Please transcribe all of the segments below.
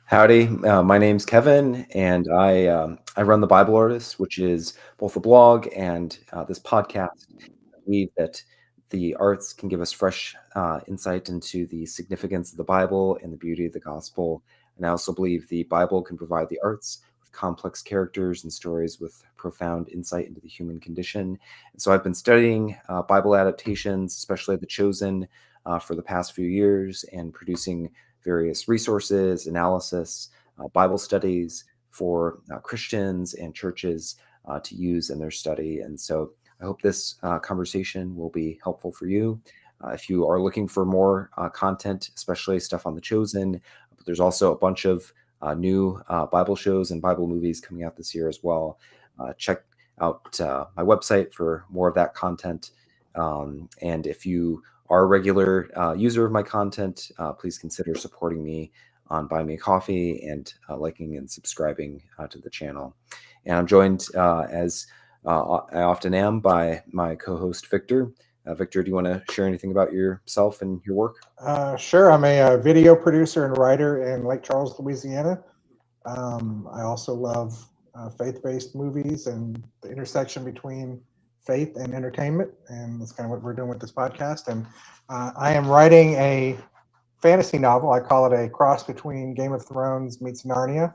Howdy, my name's Kevin, and I run the Bible Artist, which is both a blog and this podcast. I believe that the arts can give us fresh insight into the significance of the Bible and the beauty of the gospel. And I also believe the Bible can provide the arts with complex characters and stories with profound insight into the human condition. And so I've been studying Bible adaptations, especially The Chosen, for the past few years, and producing various resources, analysis, Bible studies for Christians and churches to use in their study. And so I hope this conversation will be helpful for you. If you are looking for more content, especially stuff on The Chosen, but there's also a bunch of new Bible shows and Bible movies coming out this year as well. Check out my website for more of that content. And if you are a regular user of my content, please consider supporting me on Buy Me a Coffee and liking and subscribing to the channel. And I'm joined, as I often am, by my co-host, Victor. Victor, do you want to share anything about yourself and your work? Sure. I'm a video producer and writer in Lake Charles, Louisiana. I also love faith-based movies and the intersection between faith and entertainment, and that's kind of what we're doing with this podcast. And I am writing a fantasy novel. I call it a cross between Game of Thrones meets Narnia.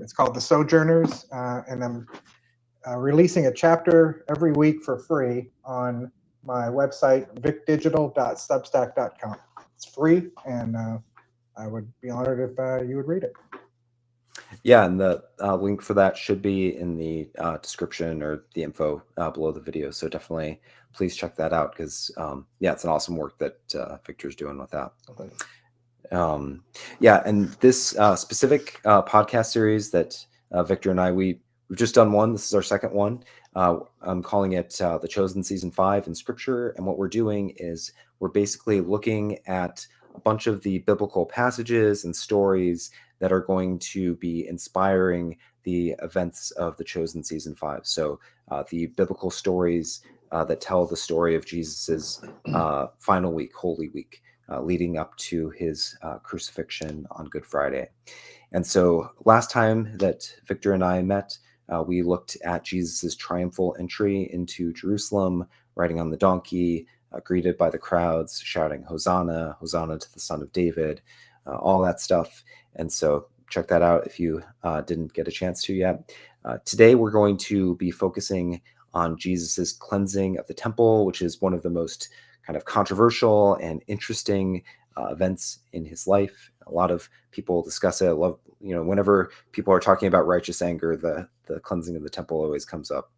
It's called The Sojourners, and I'm releasing a chapter every week for free on my website, vicdigital.substack.com. It's free, and I would be honored if you would read it. Yeah, and the link for that should be in the description or the info below the video. So definitely please check that out because, yeah, it's an awesome work that Victor's doing with that. Okay. Yeah, and this specific podcast series that Victor and we've just done one. This is our second one. I'm calling it The Chosen Season 5 in Scripture. And what we're doing is we're basically looking at a bunch of the biblical passages and stories that are going to be inspiring the events of The Chosen Season 5. So the biblical stories that tell the story of Jesus's final week, Holy Week, leading up to his crucifixion on Good Friday. And so last time that Victor and I met, we looked at Jesus's triumphal entry into Jerusalem, riding on the donkey, greeted by the crowds, shouting, "Hosanna, Hosanna to the Son of David," all that stuff. And so check that out if you didn't get a chance to yet. Today, we're going to be focusing on Jesus's cleansing of the temple, which is one of the most kind of controversial and interesting events in his life. A lot of people discuss it. I love, whenever people are talking about righteous anger, the cleansing of the temple always comes up.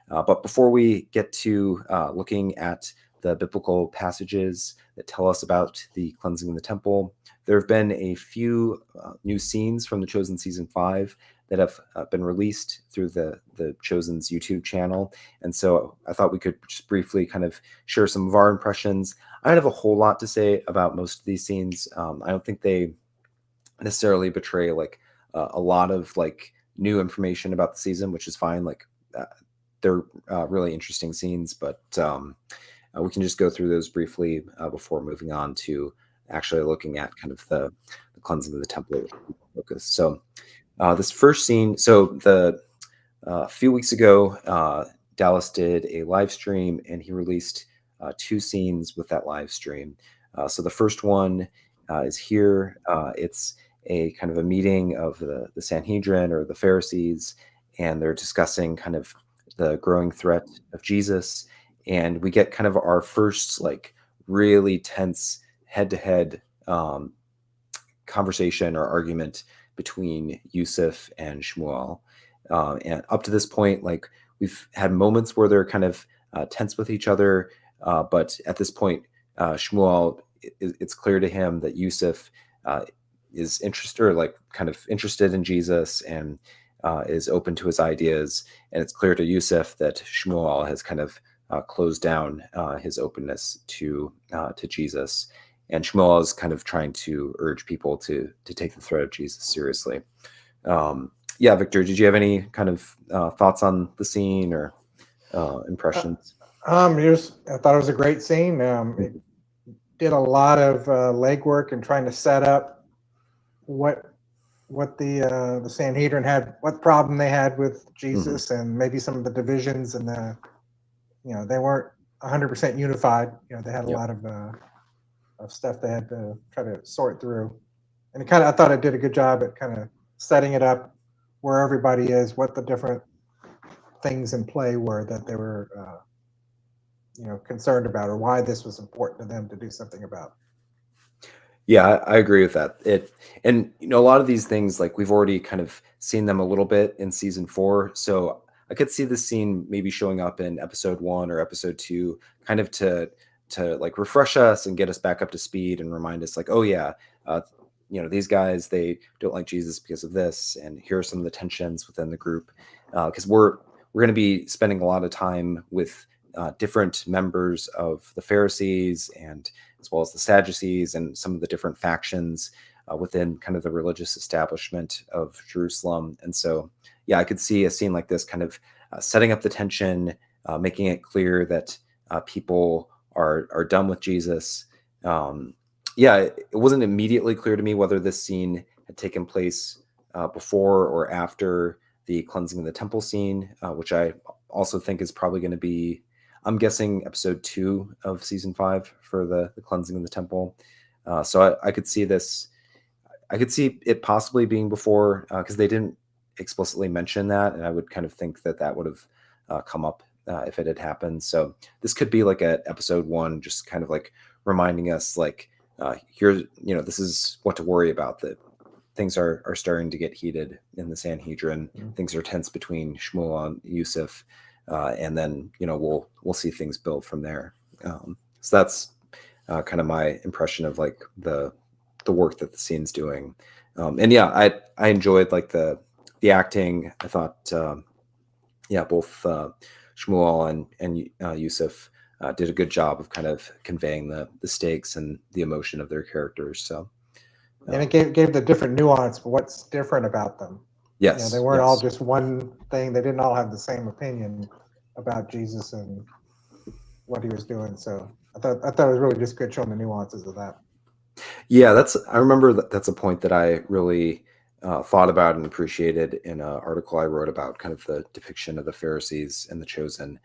But before we get to looking at the biblical passages that tell us about the cleansing of the temple, there have been a few new scenes from The Chosen Season 5 that have been released through the Chosen's YouTube channel. And so I thought we could just briefly kind of share some of our impressions. I don't have a whole lot to say about most of these scenes. I don't think they necessarily betray like a lot of like new information about the season, which is fine. Like they're really interesting scenes, but we can just go through those briefly before moving on to actually looking at kind of the cleansing of the temple focus. So this first scene, so a few weeks ago, Dallas did a live stream and he released two scenes with that live stream. So the first one is here. It's a kind of a meeting of the Sanhedrin or the Pharisees, and they're discussing kind of the growing threat of Jesus. And we get kind of our first like really tense head-to-head conversation or argument between Yusuf and Shmuel. And up to this point, like we've had moments where they're kind of tense with each other, but at this point, Shmuel, it's clear to him that Yusuf is interested, or like kind of interested in Jesus, and is open to his ideas. And it's clear to Yusuf that Shmuel has kind of closed down his openness to Jesus. And Shmuel is kind of trying to urge people to take the threat of Jesus seriously. Yeah, Victor, did you have any kind of thoughts on the scene or impressions? I thought it was a great scene. It did a lot of legwork and trying to set up what what the Sanhedrin had, what problem they had with Hmm. Jesus, and maybe some of the divisions and they weren't 100% unified. They had a Yep. lot of stuff they had to try to sort through, and I thought it did a good job at kind of setting it up where everybody is, what the different things in play were that they were concerned about, or why this was important to them to do something about. Yeah, I agree with that. And a lot of these things, like we've already kind of seen them a little bit in season 4. So I could see this scene maybe showing up in episode 1 or episode 2, kind of to like refresh us and get us back up to speed and remind us like, oh yeah, uh, these guys, they don't like Jesus because of this, and here are some of the tensions within the group. Because we're going to be spending a lot of time with different members of the Pharisees, and as well as the Sadducees and some of the different factions within kind of the religious establishment of Jerusalem. And so, yeah, I could see a scene like this kind of setting up the tension, making it clear that people are done with Jesus. Yeah, it wasn't immediately clear to me whether this scene had taken place before or after the cleansing of the temple scene, which I also think is probably going to be, I'm guessing, episode 2 of season 5 for the cleansing of the temple. So I could see this. I could see it possibly being before, because they didn't explicitly mention that, and I would kind of think that that would have come up if it had happened. So this could be like a episode 1, just kind of like reminding us, like, here, this is what to worry about. That things are starting to get heated in the Sanhedrin. Things are tense between Shmuel and Yusuf, and then we'll see things build from there. So that's kind of my impression of like the work that the scene's doing. And yeah, I enjoyed like the acting. I thought yeah, both Shmuel and Yusuf did a good job of kind of conveying the stakes and the emotion of their characters. So And it gave the different nuance. What's different about them? They yes, weren't all yes. just one thing. They didn't all have the same opinion about Jesus and what he was doing. So I thought it was really just good showing the nuances of that. Yeah, I remember that's a point that I really thought about and appreciated in an article I wrote about kind of the depiction of the Pharisees and the chosen,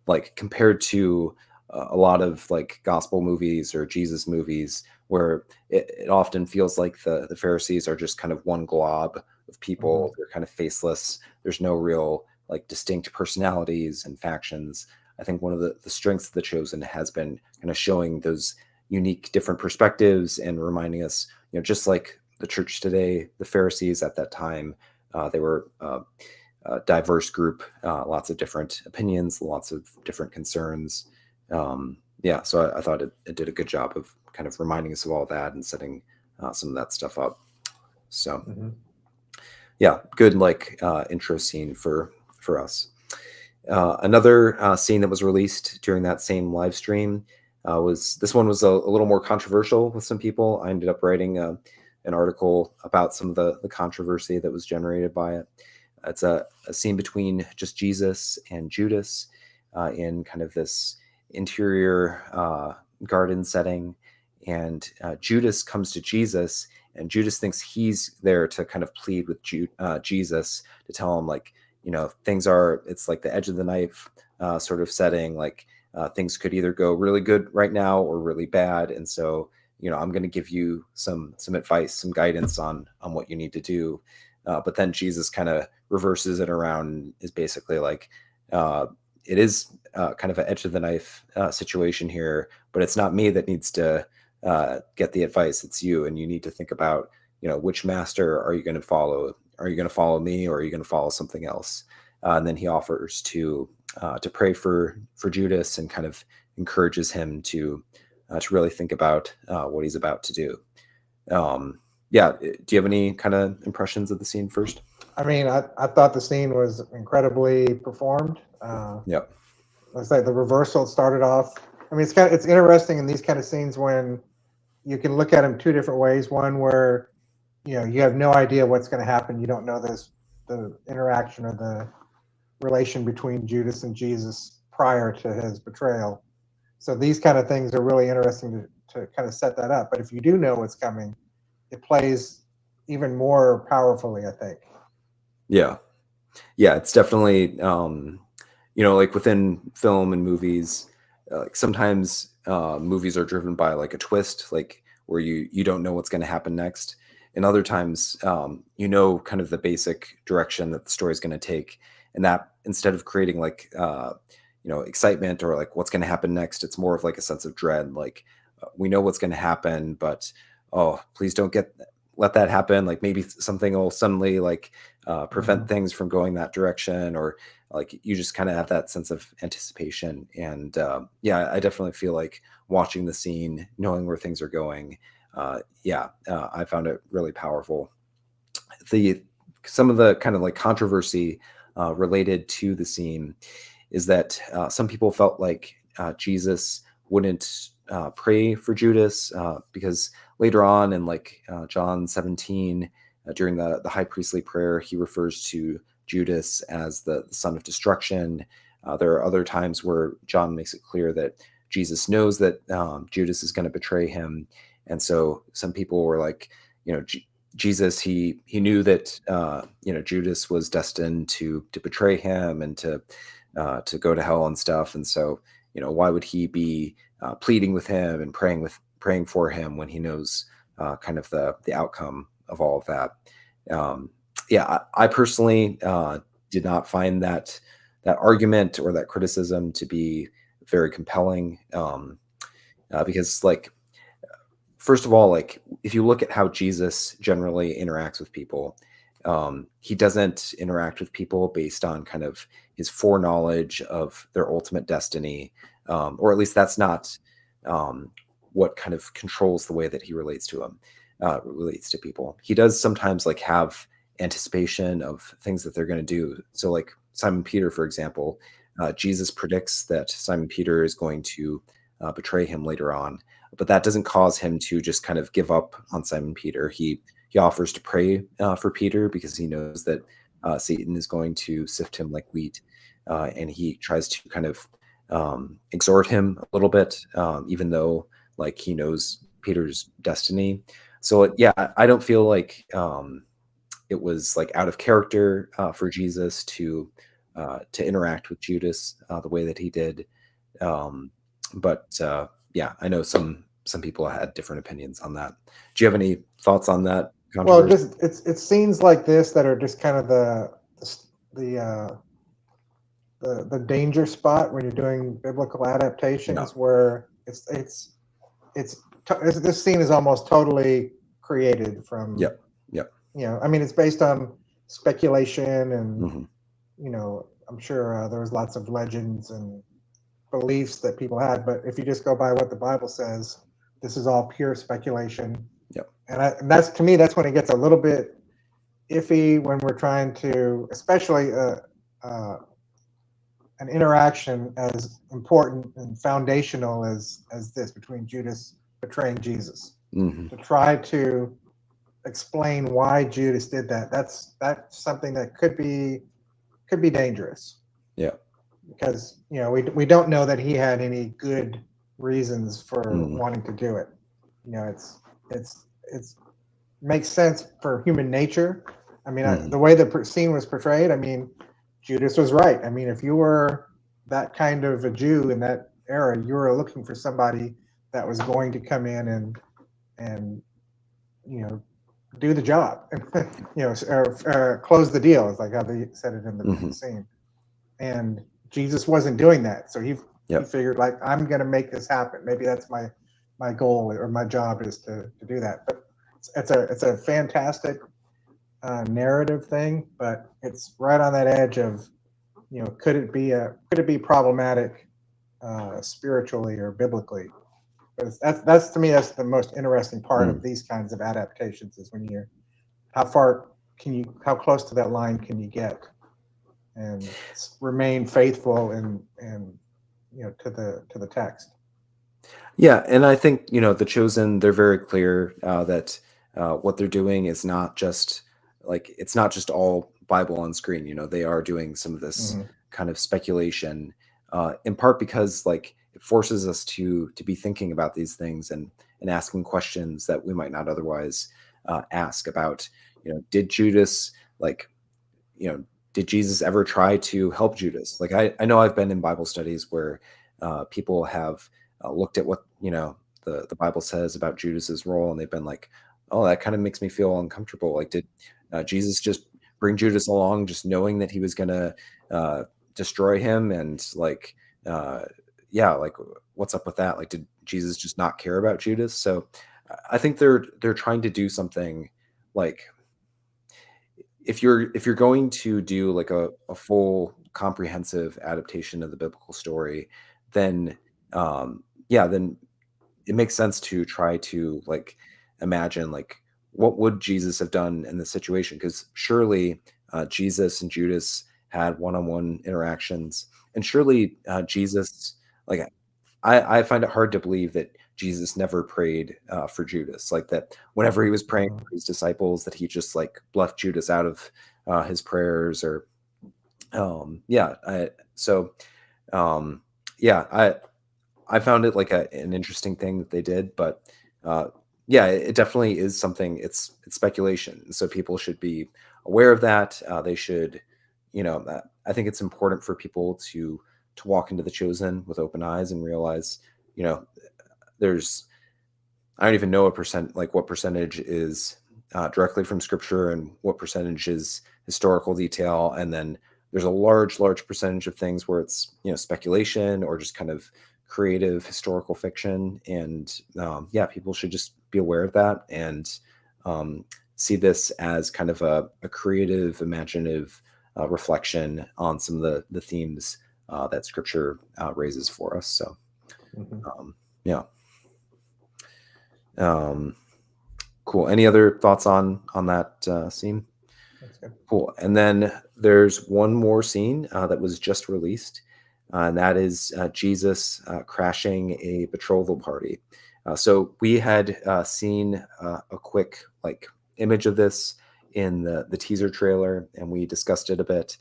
like compared to a lot of like gospel movies or Jesus movies, where it often feels like the Pharisees are just kind of one glob of Mm-hmm. people. They're kind of faceless. There's no real like distinct personalities and factions. I think one of the strengths of the chosen has been kind of showing those unique different perspectives and reminding us, just like the church today, the Pharisees at that time, they were diverse group, lots of different opinions, lots of different concerns. Yeah, so I thought it did a good job of kind of reminding us of all that and setting some of that stuff up. So Mm-hmm. yeah, good like intro scene for us. Another scene that was released during that same live stream was this one was a little more controversial with some people. I ended up writing an article about some of the controversy that was generated by it. It's a scene between just Jesus and Judas in kind of this interior garden setting. And Judas comes to Jesus, and Judas thinks he's there to kind of plead with Jesus to tell him, like, it's like the edge of the knife sort of setting. Like things could either go really good right now or really bad. And so, I'm going to give you some advice, some guidance on what you need to do. But then Jesus kind of reverses it around and is basically like, uh, it is kind of an edge of the knife situation here, but it's not me that needs to get the advice. It's you, and you need to think about, which master are you going to follow? Are you going to follow me, or are you going to follow something else? And then he offers to pray for Judas and kind of encourages him to really think about what he's about to do. Yeah, do you have any kind of impressions of the scene first? I mean, I thought the scene was incredibly performed. Yep. Let's say the reversal started off. I mean, it's interesting in these kind of scenes when you can look at them two different ways. One where you have no idea what's going to happen. You don't know the interaction or the relation between Judas and Jesus prior to his betrayal. So these kind of things are really interesting to kind of set that up. But if you do know what's coming, it plays even more powerfully, I think. Yeah. Yeah, it's definitely like within film and movies, like sometimes movies are driven by like a twist, like where you don't know what's going to happen next, and other times kind of the basic direction that the story is going to take, and that instead of creating like excitement or like what's going to happen next, it's more of like a sense of dread, like we know what's going to happen, but oh, please don't get let that happen, like maybe something will suddenly like prevent Mhm. things from going that direction, or like you just kind of have that sense of anticipation. And yeah, I definitely feel like watching the scene, knowing where things are going. I found it really powerful. The Some of the kind of like controversy related to the scene is that some people felt like Jesus wouldn't pray for Judas because later on in like John 17, during the high priestly prayer, he refers to Judas as the son of destruction. There are other times where John makes it clear that Jesus knows that Judas is going to betray him. And so some people were like, Jesus, he knew that Judas was destined to betray him and to go to hell and stuff, and so why would he be pleading with him and praying for him when he knows kind of the outcome of all of that. Um, yeah, I personally did not find that argument or that criticism to be very compelling, because like first of all, like if you look at how Jesus generally interacts with people, he doesn't interact with people based on kind of his foreknowledge of their ultimate destiny, or at least that's not um, what kind of controls the way that he relates to people. He does sometimes like have anticipation of things that they're going to do. So, like Simon Peter, for example, Jesus predicts that Simon Peter is going to betray him later on, but that doesn't cause him to just kind of give up on Simon Peter. He offers to pray for Peter because he knows that Satan is going to sift him like wheat, and he tries to kind of exhort him a little bit, even though like he knows Peter's destiny. So yeah, I don't feel like it was like out of character for Jesus to interact with Judas the way that he did. Um, but yeah, I know some people had different opinions on that. Do you have any thoughts on that Well, controversy? just it's scenes like this that are just kind of the the danger spot when you're doing biblical Yeah. adaptations, where this scene is almost totally created from, Yep. Yep. I mean, it's based on speculation, and Hmm. I'm sure there was lots of legends and beliefs that people had, but if you just go by what the Bible says, this is all pure speculation. Yep. And that's, to me, that's when it gets a little bit iffy, when we're trying to, especially uh, an interaction as important and foundational as this, between Judas betraying Jesus, Hmm. to try to explain why Judas did that. That's something that could be dangerous, Yeah. because we don't know that he had any good reasons for Hmm. wanting to do it. It's makes sense for human nature. I mean, Hmm. the way the scene was portrayed, I mean, Judas was right. I mean, if you were that kind of a Jew in that era, you were looking for somebody that was going to come in and you know do the job, or close the deal. It's like how they said it in the Hmm. scene. And Jesus wasn't doing that, so he Yep. figured, like, I'm going to make this happen. Maybe that's my goal, or my job, is to do that. But it's a fantastic narrative thing, but it's right on that edge of, could it be problematic spiritually or biblically? But that's to me, that's the most interesting part of Mm. these kinds of adaptations, is when you're, how close to that line can you get and remain faithful and to the text. Yeah, and I think the chosen. They're very clear that what they're doing is not just like it's not just all Bible on screen. They are doing some of this Hmm. kind of speculation, in part because like it forces us to be thinking about these things and asking questions that we might not otherwise ask about, did Judas like, did Jesus ever try to help Judas? Like, I know I've been in Bible studies where people have looked at what, the Bible says about Judas's role, and they've been like, oh, that kind of makes me feel uncomfortable. Like, did Jesus just bring Judas along, just knowing that he was going to destroy him? And like, yeah, like, what's up with that? Like, did Jesus just not care about Judas? So I think they're trying to do something like, if you're going to do like a full comprehensive adaptation of the biblical story, then yeah, then it makes sense to try to like imagine like what would Jesus have done in this situation, because surely Jesus and Judas had one-on-one interactions, and surely Jesus, like, I find it hard to believe that Jesus never prayed for Judas, like that whenever he was praying Mhm. for his disciples, that he just like left Judas out of his prayers, or yeah. So um, yeah, I found it like an interesting thing that they did, but uh, yeah, it definitely is something. It's speculation, so people should be aware of that. They should, I think it's important for people to walk into the chosen with open eyes and realize, you know, there's, I don't even know a percent, like what percentage is directly from scripture and what percentage is historical detail. And then there's a large percentage of things where it's, speculation or just kind of creative historical fiction. And yeah, people should just be aware of that, and um, see this as kind of a creative, imaginative reflection on some of the themes that scripture raises for us. So Mhm. yeah. Um, Cool. Any other thoughts on that scene? That's good. Cool. And then there's one more scene that was just released, and that is Jesus crashing a betrothal party. So we had seen a quick like image of this in the teaser trailer, and we discussed it a bit.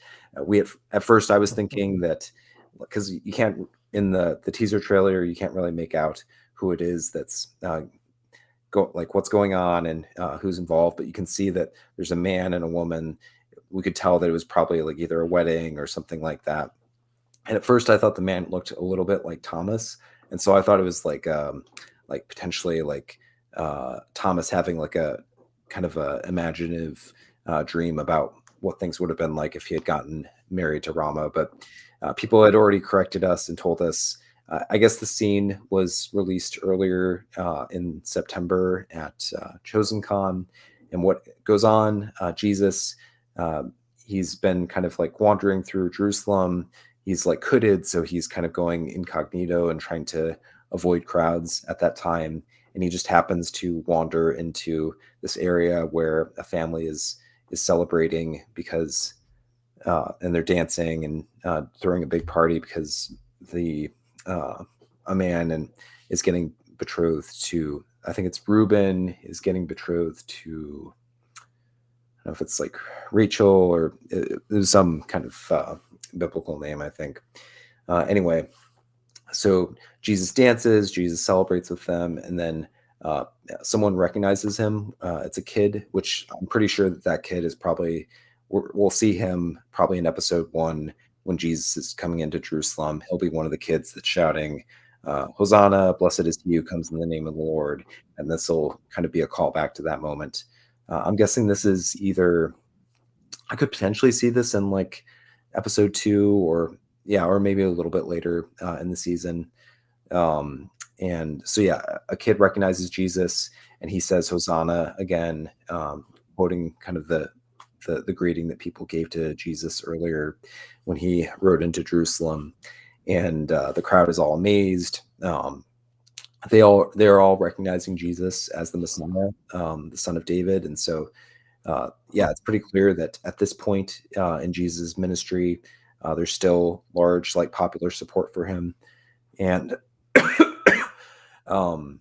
At first I was thinking that, because you can't, in the teaser trailer, you can't really make out who it is that's like what's going on and who's involved, but you can see that there's a man and a woman. We could tell that it was probably like either a wedding or something like that. And at first I thought the man looked a little bit like Thomas, and so I thought it was like potentially like Thomas having like a kind of a imaginative dream about what things would have been like if he had gotten married to Rama. But people had already corrected us and told us, I guess the scene was released earlier in September at Chosen Con. And what goes on, Jesus, uh, he's been kind of like wandering through Jerusalem. He's like hooded, so he's kind of going incognito and trying to avoid crowds at that time. And he just happens to wander into this area where a family is celebrating because and they're dancing and throwing a big party because the a man and is getting betrothed to, I think it's Reuben, is getting betrothed to, I don't know if it's like Rachel, or there's some kind of biblical name, I think. Anyway, so Jesus dances, Jesus celebrates with them, and then someone recognizes him. It's a kid, which I'm pretty sure that kid is probably, we'll see him probably in episode 1 when Jesus is coming into Jerusalem. He'll be one of the kids that's shouting, Hosanna, blessed is he who comes in the name of the Lord. And this will kind of be a callback to that moment. I'm guessing this is either, I could potentially see this in like episode 2, or yeah, or maybe a little bit later in the season. And so yeah, a kid recognizes Jesus and he says Hosanna again, quoting kind of the greeting that people gave to Jesus earlier when he rode into Jerusalem. And the crowd is all amazed. They're all recognizing Jesus as the Messiah, the son of David. And so yeah, it's pretty clear that at this point in Jesus' ministry, there's still large, like, popular support for him. And um,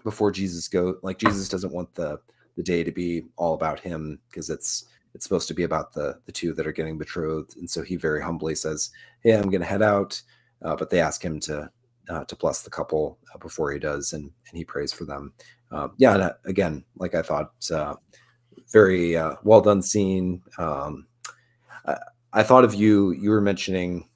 before Jesus like, Jesus doesn't want the day to be all about him, because it's supposed to be about the two that are getting betrothed. And so he very humbly says, "Hey, I'm going to head out," but they ask him to bless the couple before he does, and he prays for them. Yeah, and again, like I thought, very well done scene. I, I thought of you. You were mentioning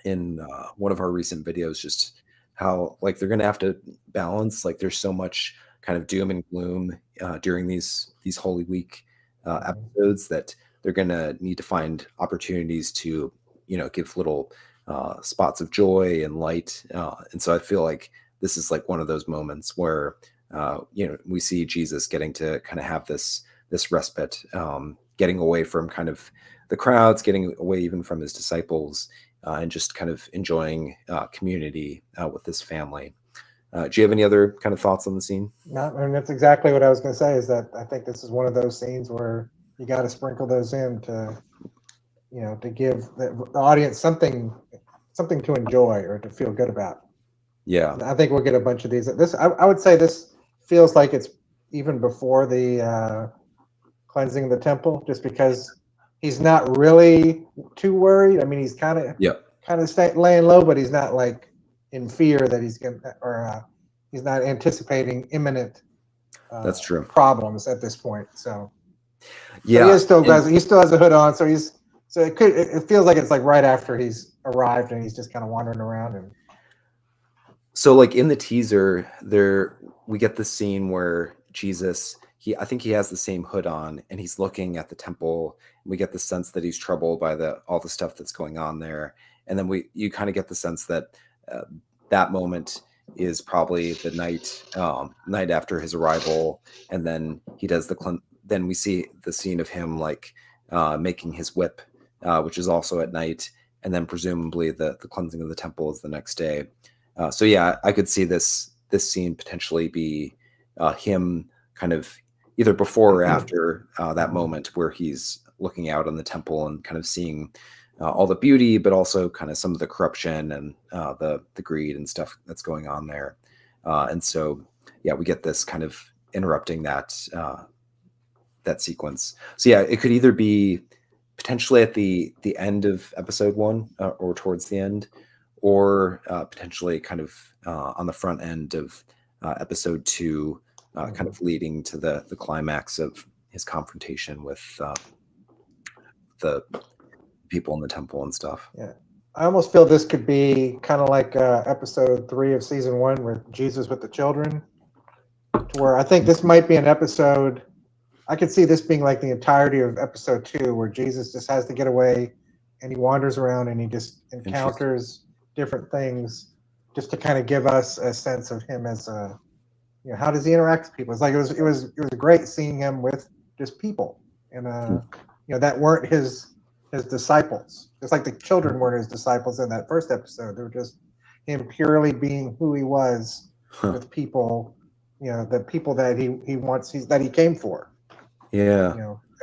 in one of our recent videos just how like they're going to have to balance. Like there's so much kind of doom and gloom during these Holy Week episodes that they're going to need to find opportunities to give little spots of joy and light. And so I feel like this is like one of those moments where we see Jesus getting to kind of have this respite, getting away from kind of the crowds, getting away even from his disciples, and just kind of enjoying community with this family. Do you have any other kind of thoughts on the scene? No, and that's exactly what I was going to say. Is that I think this is one of those scenes where you got to sprinkle those in to give the audience something to enjoy or to feel good about. Yeah. I think we'll get a bunch of these. I would say this feels like it's even before the cleansing of the temple, just because he's not really too worried. I mean, he's kind of laying low, but he's not like in fear that he's going to, or he's not anticipating imminent That's true. problems at this point. So yeah, he still has a hood on. So it feels like it's like right after he's arrived and he's just kind of wandering around. And so like in the teaser there, we get the scene where Jesus, I think he has the same hood on and he's looking at the temple. We get the sense that he's troubled by all the stuff that's going on there. And then you kind of get the sense that that moment is probably the night after his arrival. And then he does then we see the scene of him like making his whip, which is also at night. And then presumably the cleansing of the temple is the next day. So yeah, I could see this scene potentially be him kind of either before or after that moment where he's looking out on the temple and kind of seeing all the beauty, but also kind of some of the corruption and the greed and stuff that's going on there. And so yeah, we get this kind of interrupting that sequence. So yeah, it could either be potentially at the end of episode 1 or towards the end, or potentially kind of on the front end of episode 2, kind of leading to the climax of his confrontation with the people in the temple and stuff. Yeah, I almost feel this could be kind of like episode 3 of season 1 with Jesus with the children, to where I think this might be an episode. I could see this being like the entirety of episode 2, where Jesus just has to get away and he wanders around and he just encounters different things, just to kind of give us a sense of him as a, how does he interact with people? It's like it was great seeing him with just people, and that weren't his disciples. It's like the children weren't his disciples in that first episode. They were just him purely being who he was with people, the people that that he came for. Yeah.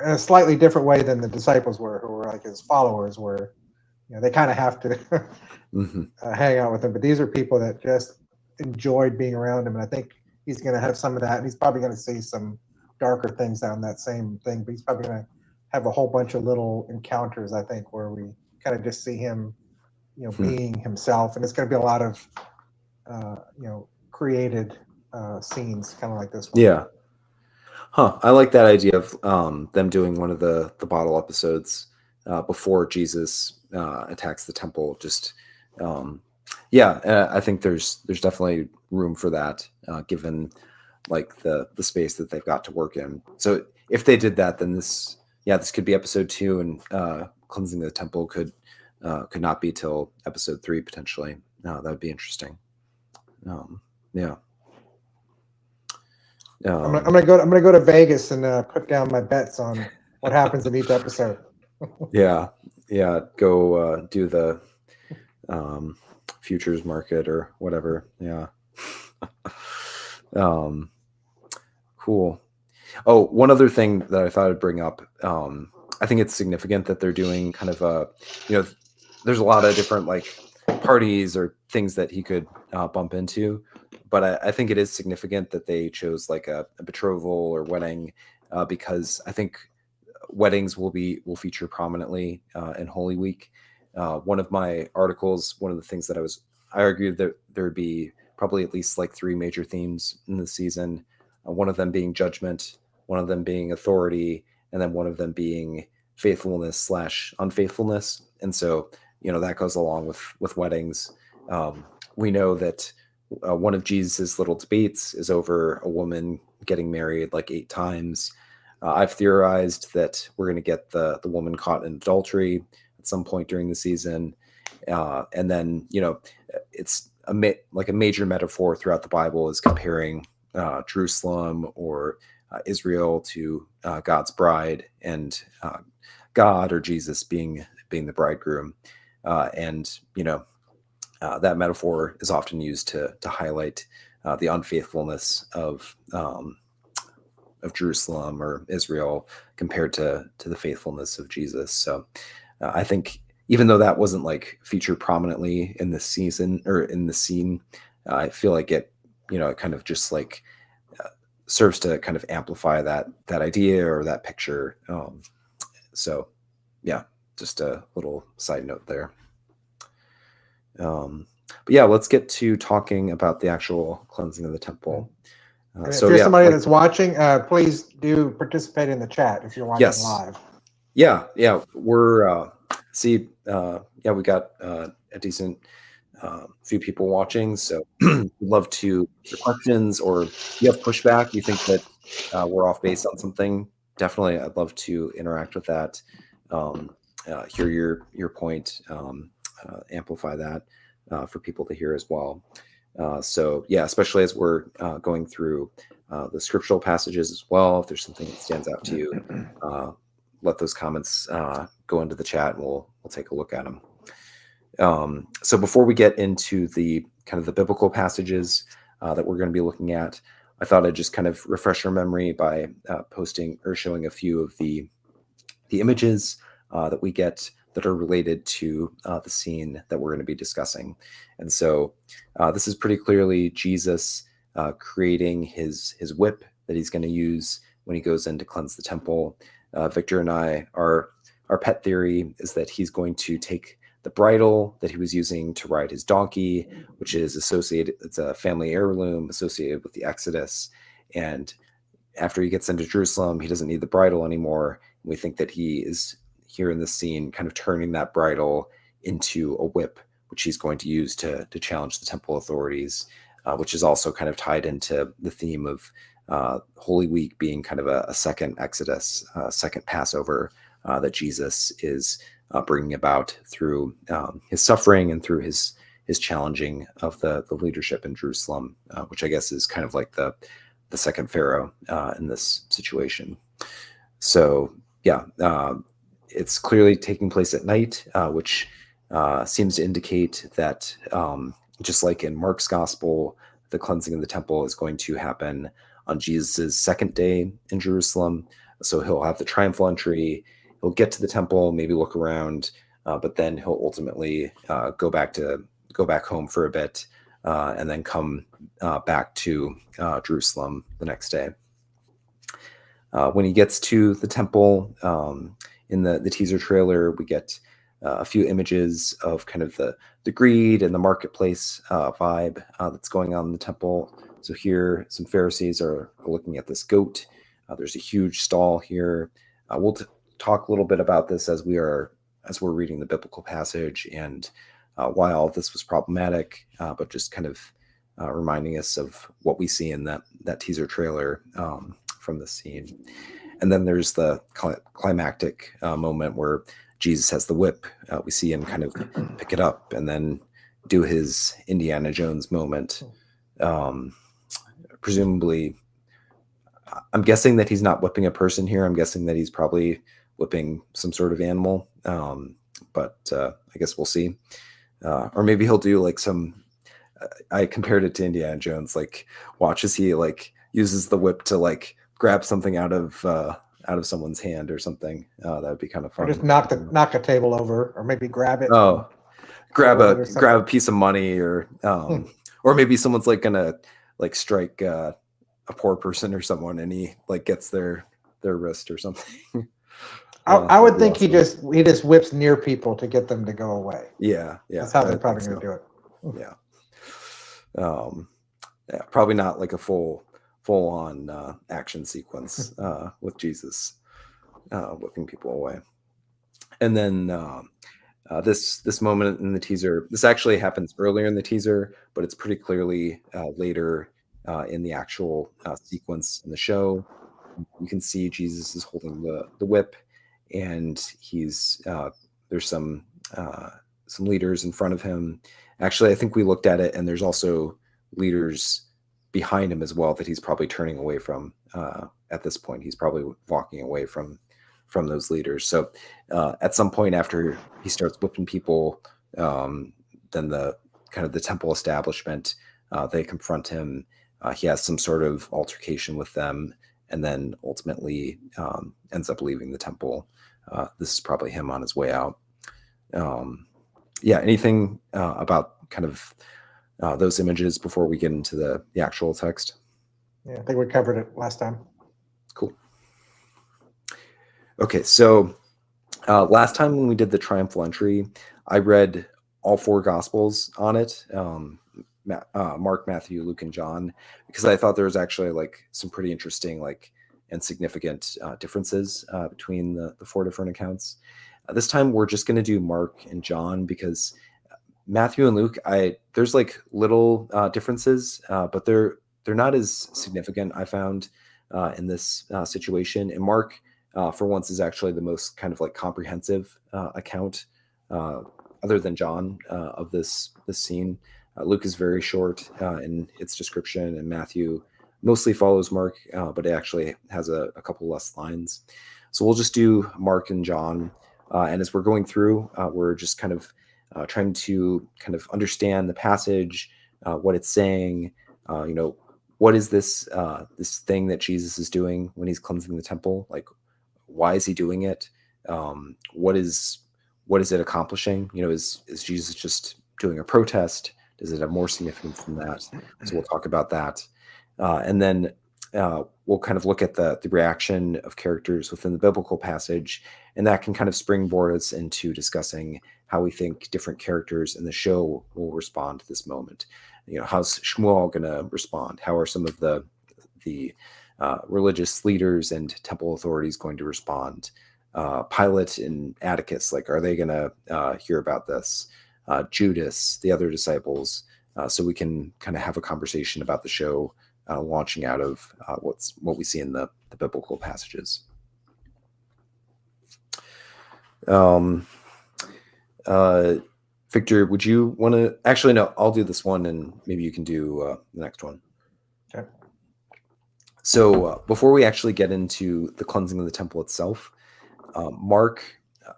In a slightly different way than the disciples were, who were like his followers were. They kind of have to hang out with him. But these are people that just enjoyed being around him. And I think he's going to have some of that. And he's probably going to see some darker things down that same thing. But he's probably going to have a whole bunch of little encounters, I think, where we kind of just see him, being himself. And it's going to be a lot of, created scenes, kind of like this one. Yeah. I like that idea of them doing one of the bottle episodes before Jesus attacks the temple. Just I think there's definitely room for that, given like the space that they've got to work in. So if they did that, then this could be episode 2, and cleansing the temple could not be till episode 3 potentially. That would be interesting. Yeah. I'm gonna go to Vegas and put down my bets on what happens in each episode. yeah. Go do the futures market or whatever. Yeah. Cool. Oh, one other thing that I thought I'd bring up. I think it's significant that they're doing kind of there's a lot of different like parties or things that he could bump into. But I think it is significant that they chose like a betrothal or wedding, because I think weddings will feature prominently in Holy Week. One of my articles, one of the things that I argued that there would be probably at least like 3 major themes in the season. one of them being judgment, one of them being authority, and then one of them being faithfulness / unfaithfulness. And so, that goes along with weddings. We know that one of Jesus's little debates is over a woman getting married like 8 times. I've theorized that we're going to get the woman caught in adultery at some point during the season. And then, it's like a major metaphor throughout the Bible is comparing Jerusalem or Israel to God's bride, and God or Jesus being the bridegroom. And that metaphor is often used to highlight the unfaithfulness of Jerusalem or Israel compared to the faithfulness of Jesus. So I think even though that wasn't like featured prominently in this season or in the scene, I feel like it kind of just like serves to kind of amplify that idea or that picture. So yeah, just a little side note there. But yeah, let's get to talking about the actual cleansing of the temple. If you're somebody that's watching, please do participate in the chat if you're watching live. Yeah, we're we got a decent few people watching, so we'd love to hear questions, or if you have pushback, you think that we're off base on something, definitely I'd love to interact with that, hear your point, amplify that for people to hear as well. So yeah, especially as we're going through the scriptural passages as well, if there's something that stands out to you, let those comments go into the chat, and we'll take a look at them. So before we get into the kind of the biblical passages that we're going to be looking at, I thought I'd just kind of refresh your memory by posting or showing a few of the images that we get that are related to the scene that we're going to be discussing. And so this is pretty clearly Jesus creating his whip that he's going to use when he goes in to cleanse the temple. Victor and I, our pet theory is that he's going to take the bridle that he was using to ride his donkey, which is associated, it's a family heirloom associated with the Exodus. And after he gets into Jerusalem, he doesn't need the bridle anymore. We think that he is here in this scene kind of turning that bridle into a whip, which he's going to use to challenge the temple authorities, which is also kind of tied into the theme of Holy Week being kind of a second Exodus, second Passover that Jesus is bringing about through his suffering and through his challenging of the leadership in Jerusalem, which I guess is kind of like the second Pharaoh in this situation. So yeah, it's clearly taking place at night, which seems to indicate that just like in Mark's gospel, the cleansing of the temple is going to happen on Jesus's second day in Jerusalem. So he'll have the triumphal entry, he'll get to the temple, maybe look around, but then he'll ultimately go back home for a bit, and then come back to Jerusalem the next day. When he gets to the temple, in the teaser trailer, we get a few images of kind of the greed and the marketplace vibe that's going on in the temple. So here, some Pharisees are looking at this goat. There's a huge stall here. We'll talk a little bit about this as we're reading the biblical passage and why all of this was problematic, but just kind of reminding us of what we see in that teaser trailer from the scene. And then there's the climactic moment where Jesus has the whip. We see him kind of pick it up and then do his Indiana Jones moment. Presumably, I'm guessing that he's not whipping a person here. I'm guessing that he's probably whipping some sort of animal. But I guess we'll see. Or maybe he'll do like some, I compared it to Indiana Jones, like watch as he like uses the whip to like grab something out of someone's hand or something. That would be kind of fun. Or just knock a table over, or maybe grab it. Oh, grab a piece of money, or maybe someone's like gonna like strike a poor person or someone, and he like gets their wrist or something. I would think awesome. he just whips near people to get them to go away. Yeah. That's how they're probably going to do it. Yeah. Yeah, probably not like a full full on action sequence with Jesus whipping people away. And then this moment in the teaser, this actually happens earlier in the teaser, but it's pretty clearly later in the actual sequence in the show. You can see Jesus is holding the whip, and he's there's some leaders in front of him. Actually, I think we looked at it, and there's also leaders behind him as well that he's probably turning away from. At this point, he's probably walking away from those leaders. So at some point after he starts whipping people, then the kind of the temple establishment, they confront him. He has some sort of altercation with them, and then ultimately ends up leaving the temple. This is probably him on his way out. Yeah, anything about kind of those images before we get into the actual text? Yeah, I think we covered it last time. Cool. Okay, so last time when we did the triumphal entry, I read all four Gospels on it, Mark, Matthew, Luke, and John, because I thought there was actually like some pretty interesting and significant differences between the four different accounts. This time we're just going to do Mark and John because Matthew and Luke, there's like little differences, but they're not as significant, I found, in this situation. And Mark, for once, is actually the most kind of like comprehensive account, other than John, of this scene. Luke is very short in its description, and Matthew mostly follows Mark, but it actually has a couple less lines. So we'll just do Mark and John. And as we're going through, we're just kind of trying to kind of understand the passage, what it's saying, what is this this thing that Jesus is doing when he's cleansing the temple? Like, why is he doing it? What is it accomplishing? Is Jesus just doing a protest? Does it have more significance than that? So we'll talk about that. And then we'll kind of look at the reaction of characters within the biblical passage, and that can kind of springboard us into discussing how we think different characters in the show will respond to this moment. How's Shmuel going to respond? How are some of the religious leaders and temple authorities going to respond? Pilate and Atticus, are they going to hear about this? Judas, the other disciples, so we can kind of have a conversation about the show launching out of what we see in the biblical passages. Victor, would you want to? Actually, no, I'll do this one, and maybe you can do the next one. Okay. So before we actually get into the cleansing of the temple itself, Mark,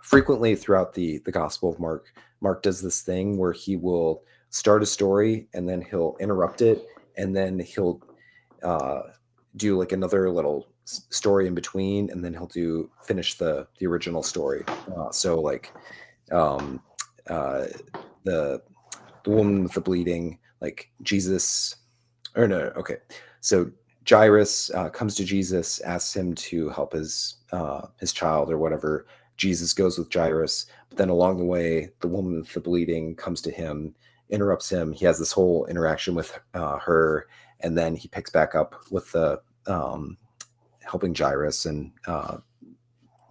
frequently throughout the Gospel of Mark does this thing where he will start a story and then he'll interrupt it, and then he'll do like another little story in between, and then he'll finish the original story. The woman with the bleeding, like Jesus, or no, okay. So Jairus comes to Jesus, asks him to help his child or whatever. Jesus goes with Jairus, but then along the way, the woman with the bleeding comes to him, interrupts him. He has this whole interaction with her, and then he picks back up with the helping Jairus and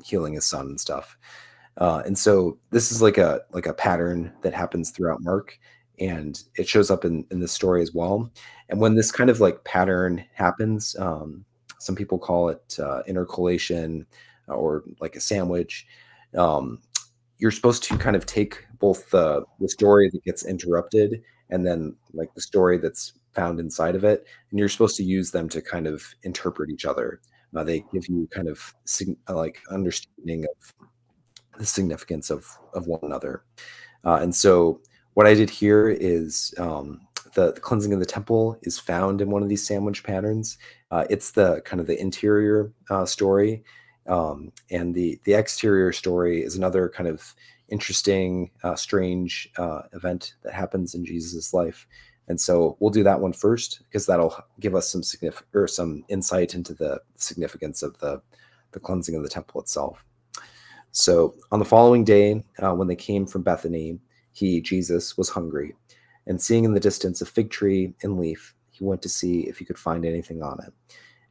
healing his son and stuff. And so this is like a pattern that happens throughout Mark, and it shows up in this story as well. And when this kind of like pattern happens, some people call it intercalation or like a sandwich. You're supposed to kind of take both the story that gets interrupted and then like the story that's found inside of it, and you're supposed to use them to kind of interpret each other. They give you kind of like understanding of the significance of one another. And so what I did here is the cleansing of the temple is found in one of these sandwich patterns. It's the kind of the interior story, and the exterior story is another kind of interesting, strange event that happens in Jesus' life. And so we'll do that one first because that'll give us some insight into the significance of the cleansing of the temple itself. So on the following day, when they came from Bethany, Jesus was hungry, and seeing in the distance a fig tree and leaf, he went to see if he could find anything on it.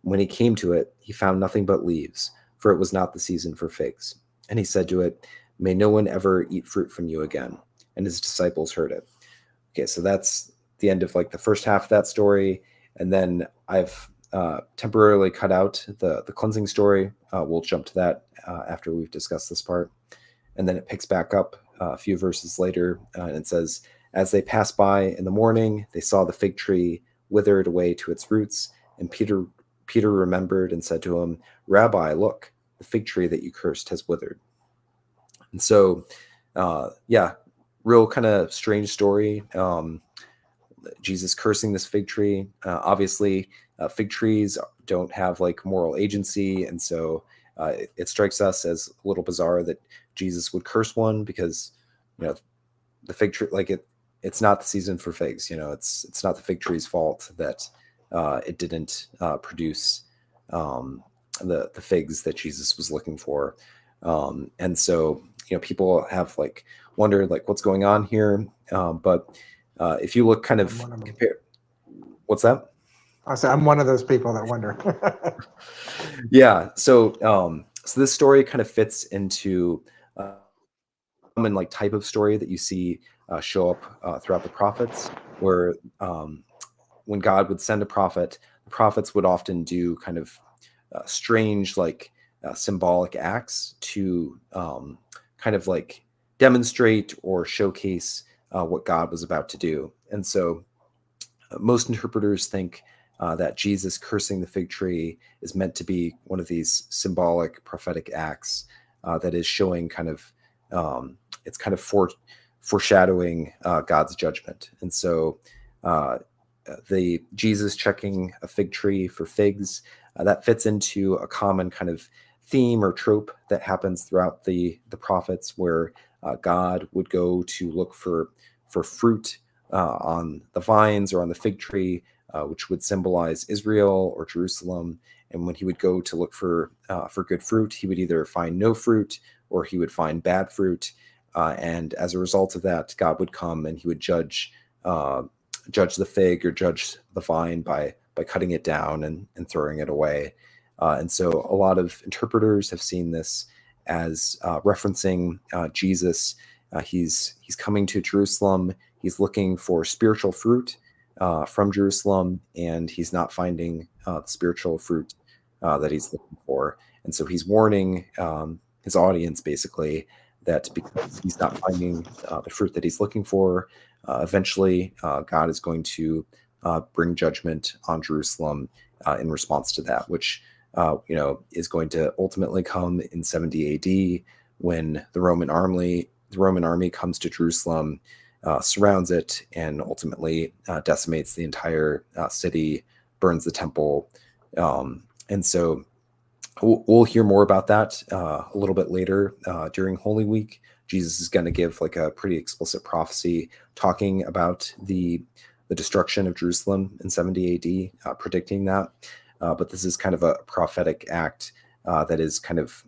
When he came to it, he found nothing but leaves, for it was not the season for figs. And he said to it, "May no one ever eat fruit from you again." And his disciples heard it. Okay, so that's the end of like the first half of that story. And then I've temporarily cut out the cleansing story. We'll jump to that after we've discussed this part. And then it picks back up a few verses later, and it says, "As they passed by in the morning, they saw the fig tree withered away to its roots. And Peter remembered and said to him, 'Rabbi, look, the fig tree that you cursed has withered.'" And so, yeah, real kind of strange story. Jesus cursing this fig tree. Obviously, fig trees don't have like moral agency, and so it strikes us as a little bizarre that Jesus would curse one, because the fig tree, like it's not the season for figs. It's not the fig tree's fault that it didn't produce the figs that Jesus was looking for. And so people have like wondered like what's going on here, but if you look kind of compare, what's that? I say I'm one of those people that wonder. Yeah. So this story kind of fits into common like type of story that you see show up throughout the prophets, where when God would send a prophet, the prophets would often do kind of strange like symbolic acts to kind of like demonstrate or showcase what God was about to do. And so most interpreters think that Jesus cursing the fig tree is meant to be one of these symbolic prophetic acts that is showing kind of it's kind of foreshadowing God's judgment. And so the Jesus checking a fig tree for figs, that fits into a common kind of theme or trope that happens throughout the prophets, where God would go to look for fruit on the vines or on the fig tree, which would symbolize Israel or Jerusalem. And when he would go to look for good fruit, he would either find no fruit or he would find bad fruit. And as a result of that, God would come and he would judge the fig or judge the vine by cutting it down and throwing it away. And so a lot of interpreters have seen this as referencing Jesus. He's coming to Jerusalem. He's looking for spiritual fruit from Jerusalem, and he's not finding the spiritual fruit that he's looking for. And so he's warning his audience basically that because he's not finding the fruit that he's looking for, eventually God is going to bring judgment on Jerusalem in response to that, which is going to ultimately come in 70 AD when the Roman army comes to Jerusalem, surrounds it, and ultimately decimates the entire city, burns the temple. And so we'll hear more about that a little bit later during Holy Week. Jesus is going to give like a pretty explicit prophecy talking about the destruction of Jerusalem in 70 AD, predicting that. But this is kind of a prophetic act that is kind of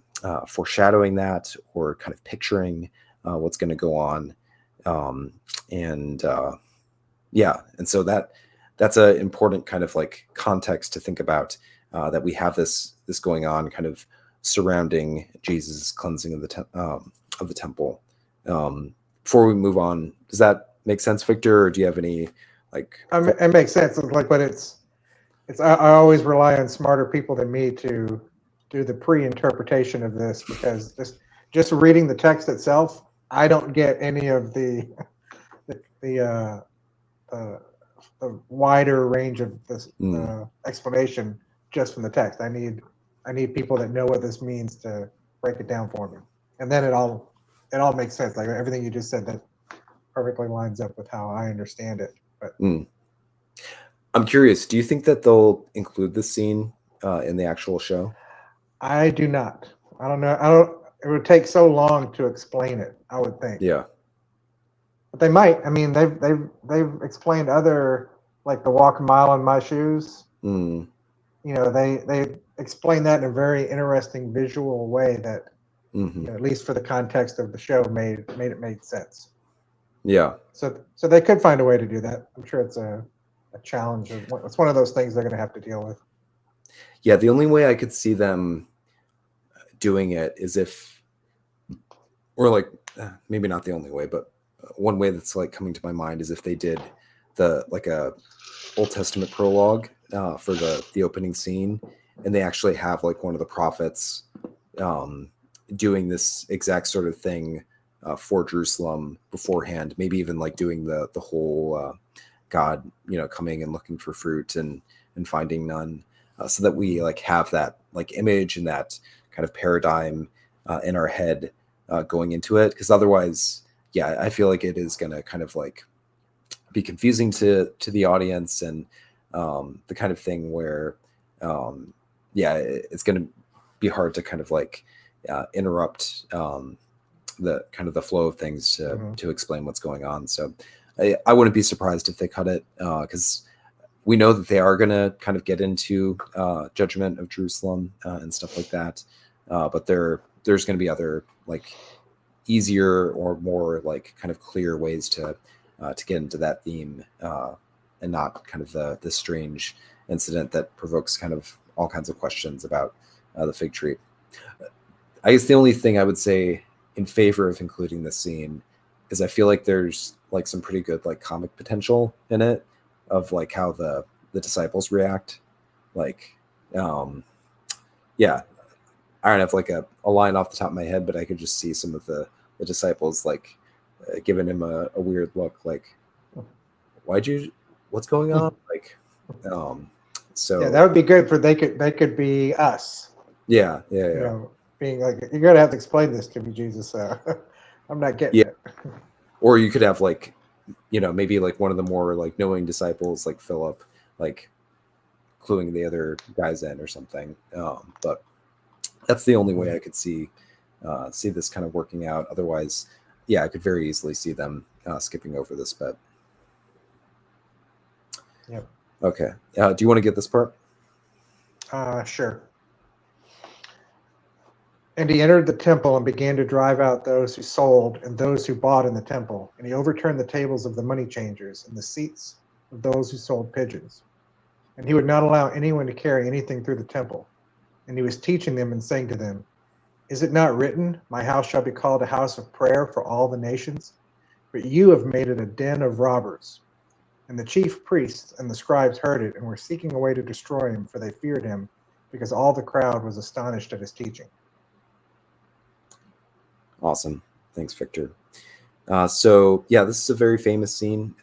foreshadowing that, or kind of picturing what's going to go on. And so that's an important kind of like context to think about, that we have this going on kind of surrounding Jesus' cleansing of the temple. Before we move on, does that make sense, Victor, or do you have any like? It makes sense. But it's I always rely on smarter people than me to do the pre-interpretation of this, because just reading the text itself, I don't get any of the wider range of this explanation just from the text. I need people that know what this means to break it down for me, and then it all makes sense. Like everything you just said, that perfectly lines up with how I understand it. But I'm curious, do you think that they'll include this scene in the actual show? I do not. I don't know. It would take so long to explain it, I would think. Yeah. But they might. I mean, they've explained other, like the walk a mile in my shoes. They explain that in a very interesting visual way that, at least for the context of the show, made sense. Yeah. So they could find a way to do that. I'm sure it's a a challenge. It's one of those things they're going to have to deal with. Yeah, the only way I could see them doing it is if, or like maybe not the only way, but one way that's like coming to my mind is if they did the like a Old Testament prologue for the opening scene, and they actually have like one of the prophets doing this exact sort of thing for Jerusalem beforehand, maybe even like doing the whole God, coming and looking for fruit and finding none, so that we like have that like image and that kind of paradigm in our head going into it. Because otherwise, yeah, I feel like it is going to kind of like be confusing to the audience, and the kind of thing where it's going to be hard to kind of like interrupt the kind of the flow of things to explain what's going on. So I wouldn't be surprised if they cut it, because we know that they are going to kind of get into judgment of Jerusalem and stuff like that, but there's going to be other like easier or more like kind of clear ways to get into that theme, and not kind of the strange incident that provokes kind of all kinds of questions about the fig tree. I guess the only thing I would say in favor of including this scene is I feel like there's like some pretty good like comic potential in it, of like how the disciples react. Like, yeah, I don't have like a line off the top of my head, but I could just see some of the disciples like giving him a weird look, like, what's going on? Like, so yeah, that would be good for they could be us. Yeah. Being like, you're gonna have to explain this to me, Jesus. I'm not getting it. Or you could have like, maybe like one of the more like knowing disciples, like Philip, like cluing the other guys in or something. But that's the only way I could see this kind of working out. Otherwise, yeah, I could very easily see them skipping over this bit. Yep. Okay. Do you want to get this part? Sure. And he entered the temple and began to drive out those who sold and those who bought in the temple. And he overturned the tables of the money changers and the seats of those who sold pigeons. And he would not allow anyone to carry anything through the temple. And he was teaching them and saying to them, "Is it not written, 'My house shall be called a house of prayer for all the nations'? But you have made it a den of robbers." And the chief priests and the scribes heard it and were seeking a way to destroy him, for they feared him, because all the crowd was astonished at his teaching. Awesome. Thanks, Victor. So yeah, this is a very famous scene.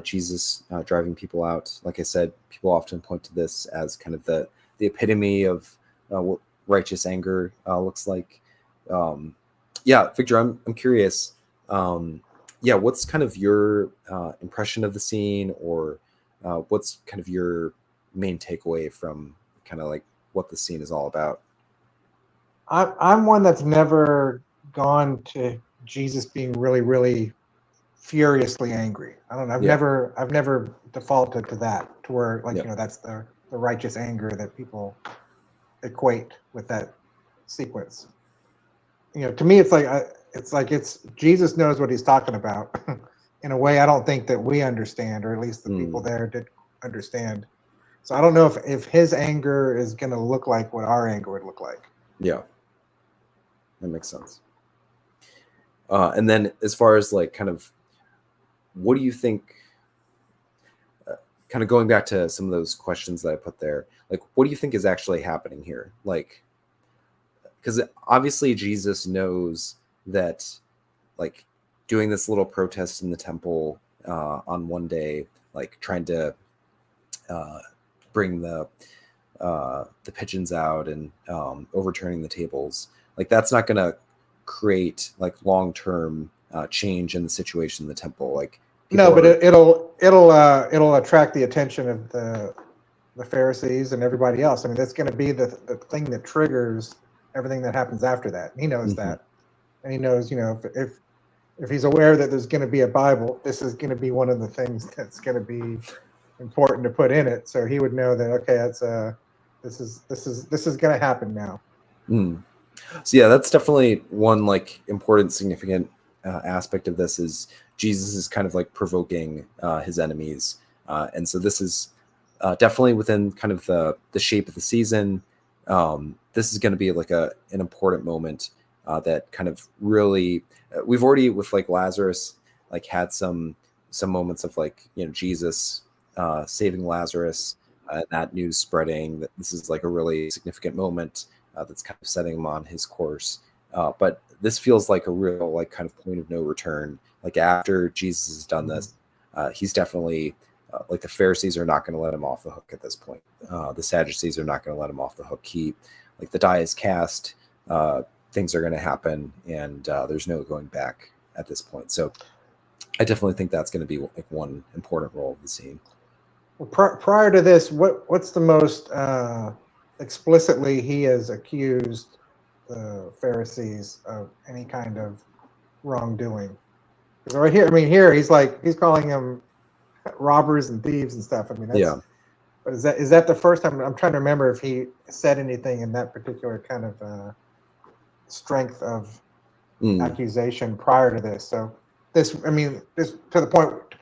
Jesus driving people out. Like I said, people often point to this as kind of the epitome of what righteous anger looks like. Yeah, Victor, I'm curious. What's kind of your impression of the scene, or what's kind of your main takeaway from kind of like what the scene is all about? I'm one that's never gone to Jesus being really, really furiously angry. I don't know. I've never defaulted to that, to where like, that's the righteous anger that people equate with that sequence. To me, it's Jesus knows what he's talking about in a way I don't think that we understand, or at least the people there did understand. So I don't know if his anger is going to look like what our anger would look like. Yeah, that makes sense. And then as far as like kind of, what do you think, kind of going back to some of those questions that I put there, like, what do you think is actually happening here? Like, because obviously Jesus knows that like doing this little protest in the temple on one day, like trying to bring the pigeons out and overturning the tables, like that's not going to create like long-term change in the situation in the temple. Like, no, but it'll attract the attention of the Pharisees and everybody else. I mean, that's going to be the thing that triggers everything that happens after that. He knows that, and he knows, if he's aware that there's going to be a Bible, this is going to be one of the things that's going to be important to put in it. So he would know that, okay, that's this is going to happen now. So yeah, that's definitely one like important, significant aspect of this is Jesus is kind of like provoking his enemies And so this is definitely within kind of the shape of the season. This is going to be like an important moment that kind of really we've already with like Lazarus like had some moments of like Jesus saving Lazarus, that news spreading that this is like a really significant moment that's kind of setting him on his course. But this feels like a real like kind of point of no return. Like after Jesus has done this, he's definitely like the Pharisees are not going to let him off the hook at this point. The Sadducees are not going to let him off the hook. Like the die is cast, things are going to happen, and there's no going back at this point. So I definitely think that's going to be like one important role of the scene. Well, prior to this, what's the most explicitly he has accused the Pharisees of any kind of wrongdoing? Because right here, I mean, here he's calling them robbers and thieves and stuff. I mean, that's. Yeah. But is that the first time? I'm trying to remember if he said anything in that particular kind of strength of accusation prior to this. So this, I mean, this to the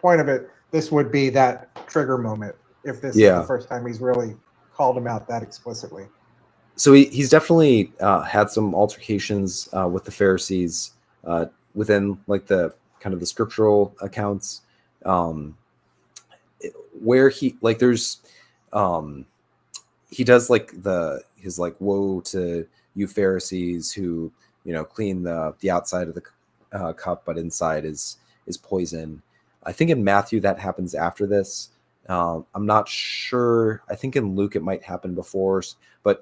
point of it, this would be that trigger moment if this is the first time he's really called him out that explicitly. So he's definitely had some altercations with the Pharisees within like the kind of the scriptural accounts, where he like there's he does like his like woe to you Pharisees who clean the outside of the cup, but inside is poison. I think in Matthew that happens after this. I'm not sure. I think in Luke it might happen before, but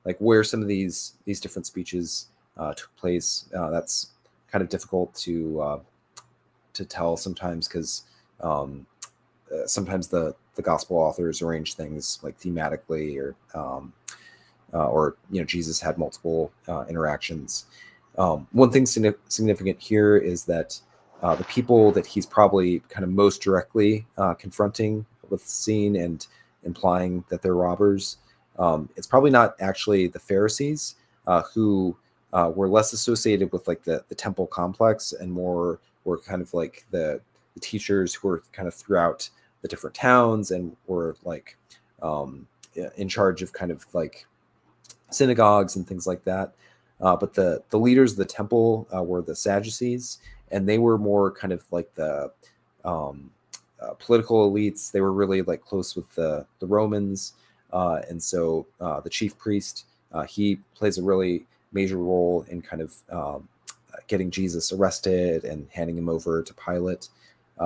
like where some of these different speeches took place, that's kind of difficult to tell sometimes because sometimes the gospel authors arrange things like thematically or Jesus had multiple interactions. One thing significant here is that the people that he's probably kind of most directly confronting with the scene and implying that they're robbers, it's probably not actually the Pharisees who were less associated with like the temple complex and more were kind of like the teachers who were kind of throughout the different towns and were like in charge of kind of like synagogues and things like that. But the leaders of the temple were the Sadducees, and they were more kind of like the political elites. They were really like close with the Romans. And so the chief priest, he plays a really major role in kind of getting Jesus arrested and handing him over to Pilate.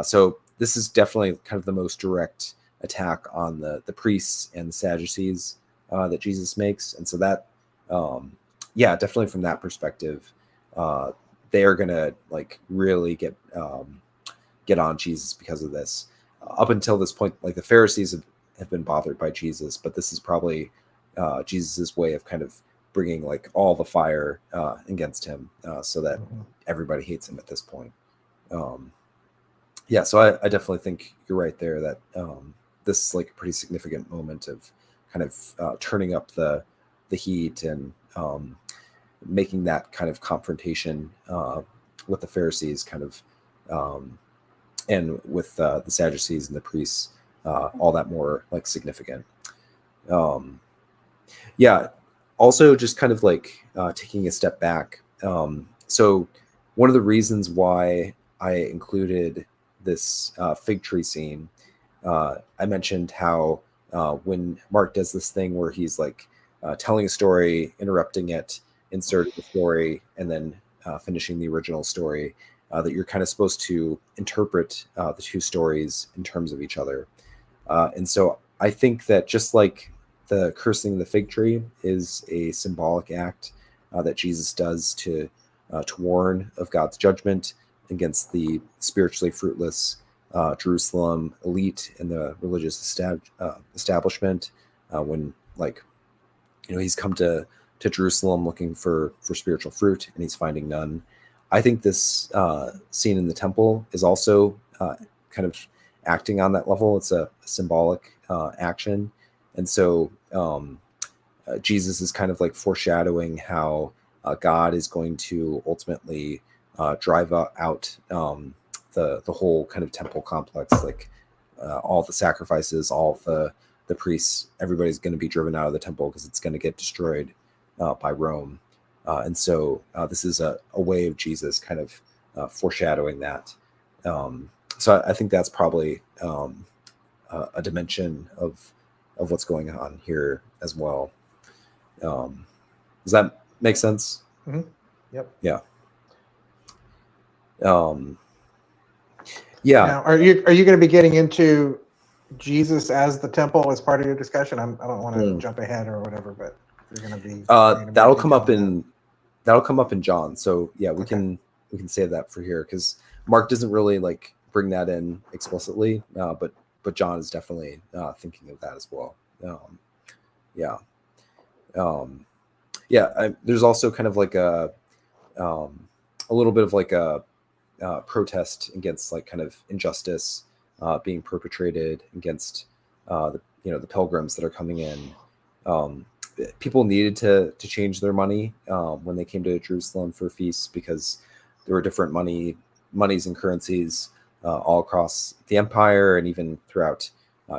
So this is definitely kind of the most direct attack on the priests and the Sadducees that Jesus makes. And so that, definitely from that perspective, they are going to like really get on Jesus because of this. Up until this point, like the Pharisees have been bothered by Jesus, but this is probably Jesus's way of kind of bringing like all the fire against him so that everybody hates him at this point. So I definitely think you're right there that this is like a pretty significant moment of kind of turning up the heat and making that kind of confrontation with the Pharisees kind of and with the Sadducees and the priests all that more like significant. Also just kind of like taking a step back. So one of the reasons why I included this fig tree scene, I mentioned how when Mark does this thing where he's like telling a story, interrupting it, inserting the story, and then finishing the original story, that you're kind of supposed to interpret the two stories in terms of each other. And so I think that just like the cursing the fig tree is a symbolic act that Jesus does to warn of God's judgment against the spiritually fruitless Jerusalem elite and the religious establishment when he's come to Jerusalem looking for spiritual fruit and he's finding none. I think this scene in the temple is also kind of acting on that level. It's a symbolic action. And so Jesus is kind of like foreshadowing how God is going to ultimately drive out the whole kind of temple complex, like all the sacrifices, all the priests, everybody's going to be driven out of the temple because it's going to get destroyed by Rome. And so this is a way of Jesus kind of foreshadowing that. So I think that's probably a dimension of what's going on here as well. Does that make sense? Mm-hmm. Yep. Yeah. Yeah. Now, are you going to be getting into Jesus as the temple as part of your discussion? I don't want to jump ahead or whatever, but if you're going to be that'll come up in John. So yeah, we can save that for here because Mark doesn't really like bring that in explicitly, but John is definitely thinking of that as well. There's also kind of like a little bit of like a protest against like kind of injustice being perpetrated against the pilgrims that are coming in. People needed to change their money when they came to Jerusalem for feasts because there were different monies and currencies all across the empire and even throughout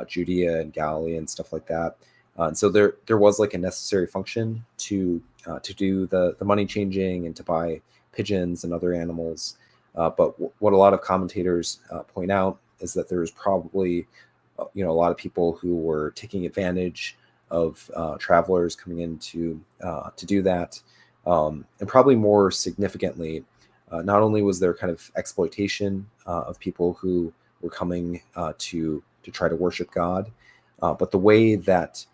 Judea and Galilee and stuff like that. And so there was like a necessary function to do the money changing and to buy pigeons and other animals. But what a lot of commentators point out is that there was probably a lot of people who were taking advantage of travelers coming in to do that. And probably more significantly, not only was there kind of exploitation of people who were coming to try to worship God, but the way that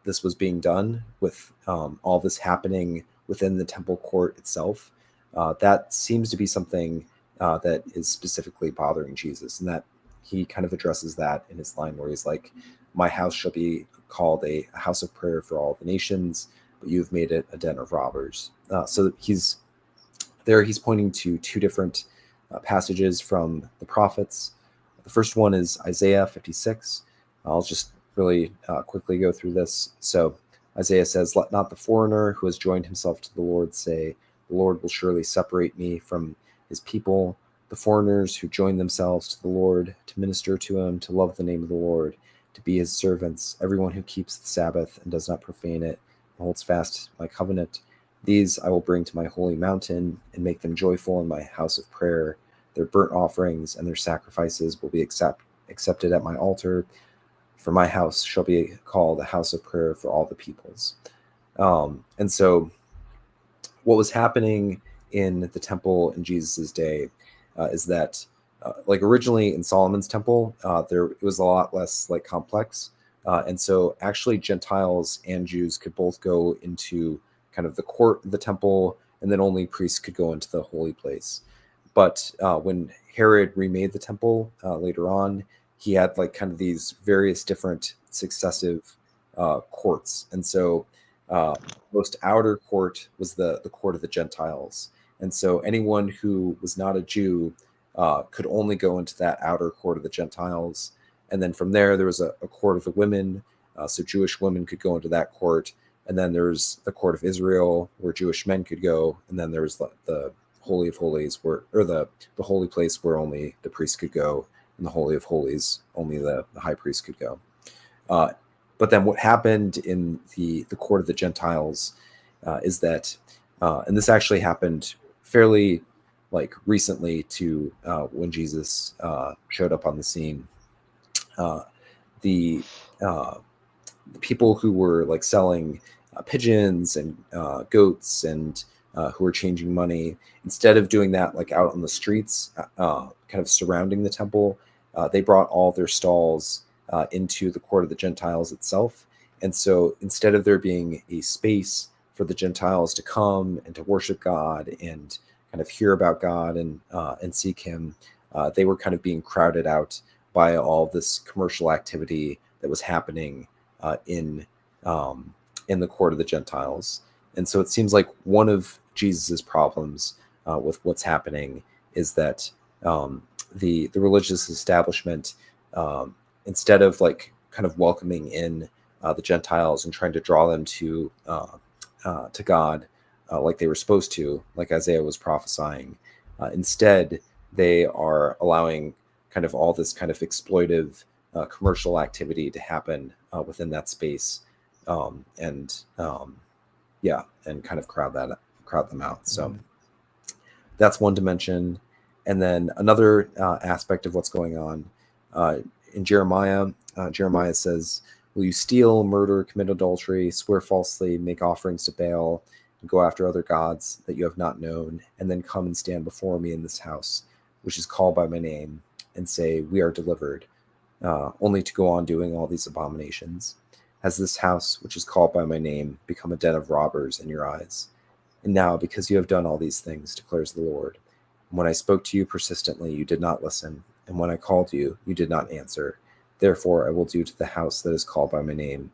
this was being done with all this happening within the temple court itself, that seems to be something that is specifically bothering Jesus, and that he kind of addresses that in his line where he's like, "My house shall be called a house of prayer for all the nations, but you've made it a den of robbers." So he's pointing to two different passages from the prophets. The first one is Isaiah 56. I'll just really quickly go through this. So Isaiah says, "Let not the foreigner who has joined himself to the Lord say, the Lord will surely separate me from his people. The foreigners who join themselves to the Lord to minister to him, to love the name of the Lord, to be his servants, everyone who keeps the Sabbath and does not profane it, and holds fast my covenant. These I will bring to my holy mountain and make them joyful in my house of prayer. Their burnt offerings and their sacrifices will be accepted at my altar. For my house shall be called a house of prayer for all the peoples." And so what was happening in the temple in Jesus's day is that like originally in Solomon's temple, it was a lot less like complex. And so actually Gentiles and Jews could both go into kind of the court of the temple, and then only priests could go into the holy place. But when Herod remade the temple later on, he had like kind of these various different successive courts. And so most outer court was the court of the Gentiles. And so anyone who was not a Jew could only go into that outer court of the Gentiles. And then from there was a court of the women. So Jewish women could go into that court. And then there's the court of Israel where Jewish men could go. And then there's the Holy of Holies the holy place where only the priest could go. And the Holy of Holies, only the high priest could go. But then what happened in the court of the Gentiles is that, and this actually happened fairly like recently to when Jesus showed up on the scene. The people who were like selling pigeons and goats and who were changing money, instead of doing that like out on the streets, kind of surrounding the temple, they brought all their stalls into the court of the Gentiles itself. And so instead of there being a space for the Gentiles to come and to worship God and kind of hear about God and seek him, they were kind of being crowded out by all this commercial activity that was happening in the court of the Gentiles. And so it seems like one of Jesus's problems with what's happening is that the religious establishment, instead of like kind of welcoming in the Gentiles and trying to draw them to God like they were supposed to, like Isaiah was prophesying, instead they are allowing kind of all this kind of exploitive commercial activity to happen within that space, and and kind of crowd them out. So that's one dimension. And then another aspect of what's going on in Jeremiah, Jeremiah says, will you steal, murder, commit adultery, swear falsely, make offerings to Baal, and go after other gods that you have not known, and then come and stand before me in this house, which is called by my name, and say, we are delivered, only to go on doing all these abominations? Has this house, which is called by my name, become a den of robbers in your eyes? And now, because you have done all these things, declares the Lord, and when I spoke to you persistently, you did not listen, and when I called you, you did not answer. Therefore, I will do to the house that is called by my name,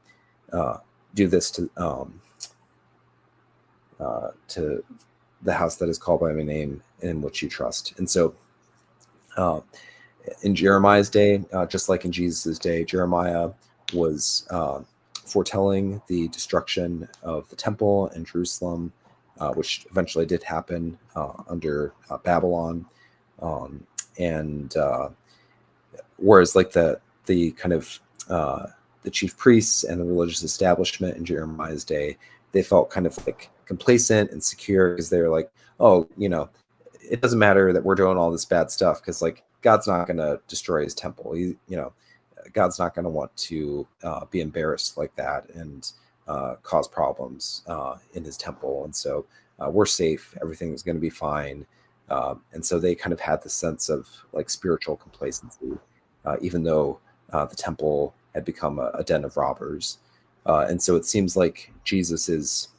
do this to the house that is called by my name, in which you trust. And so, in Jeremiah's day, just like in Jesus's day, Jeremiah was foretelling the destruction of the temple in Jerusalem, which eventually did happen under Babylon. And whereas like the kind of the chief priests and the religious establishment in Jeremiah's day, they felt kind of like complacent and secure because they were like, oh, it doesn't matter that we're doing all this bad stuff because like God's not going to destroy his temple. God's not going to want to be embarrassed like that and cause problems in his temple. And so we're safe. Everything's going to be fine. And so they kind of had the sense of like spiritual complacency, even though the temple had become a den of robbers. And so it seems like Jesus is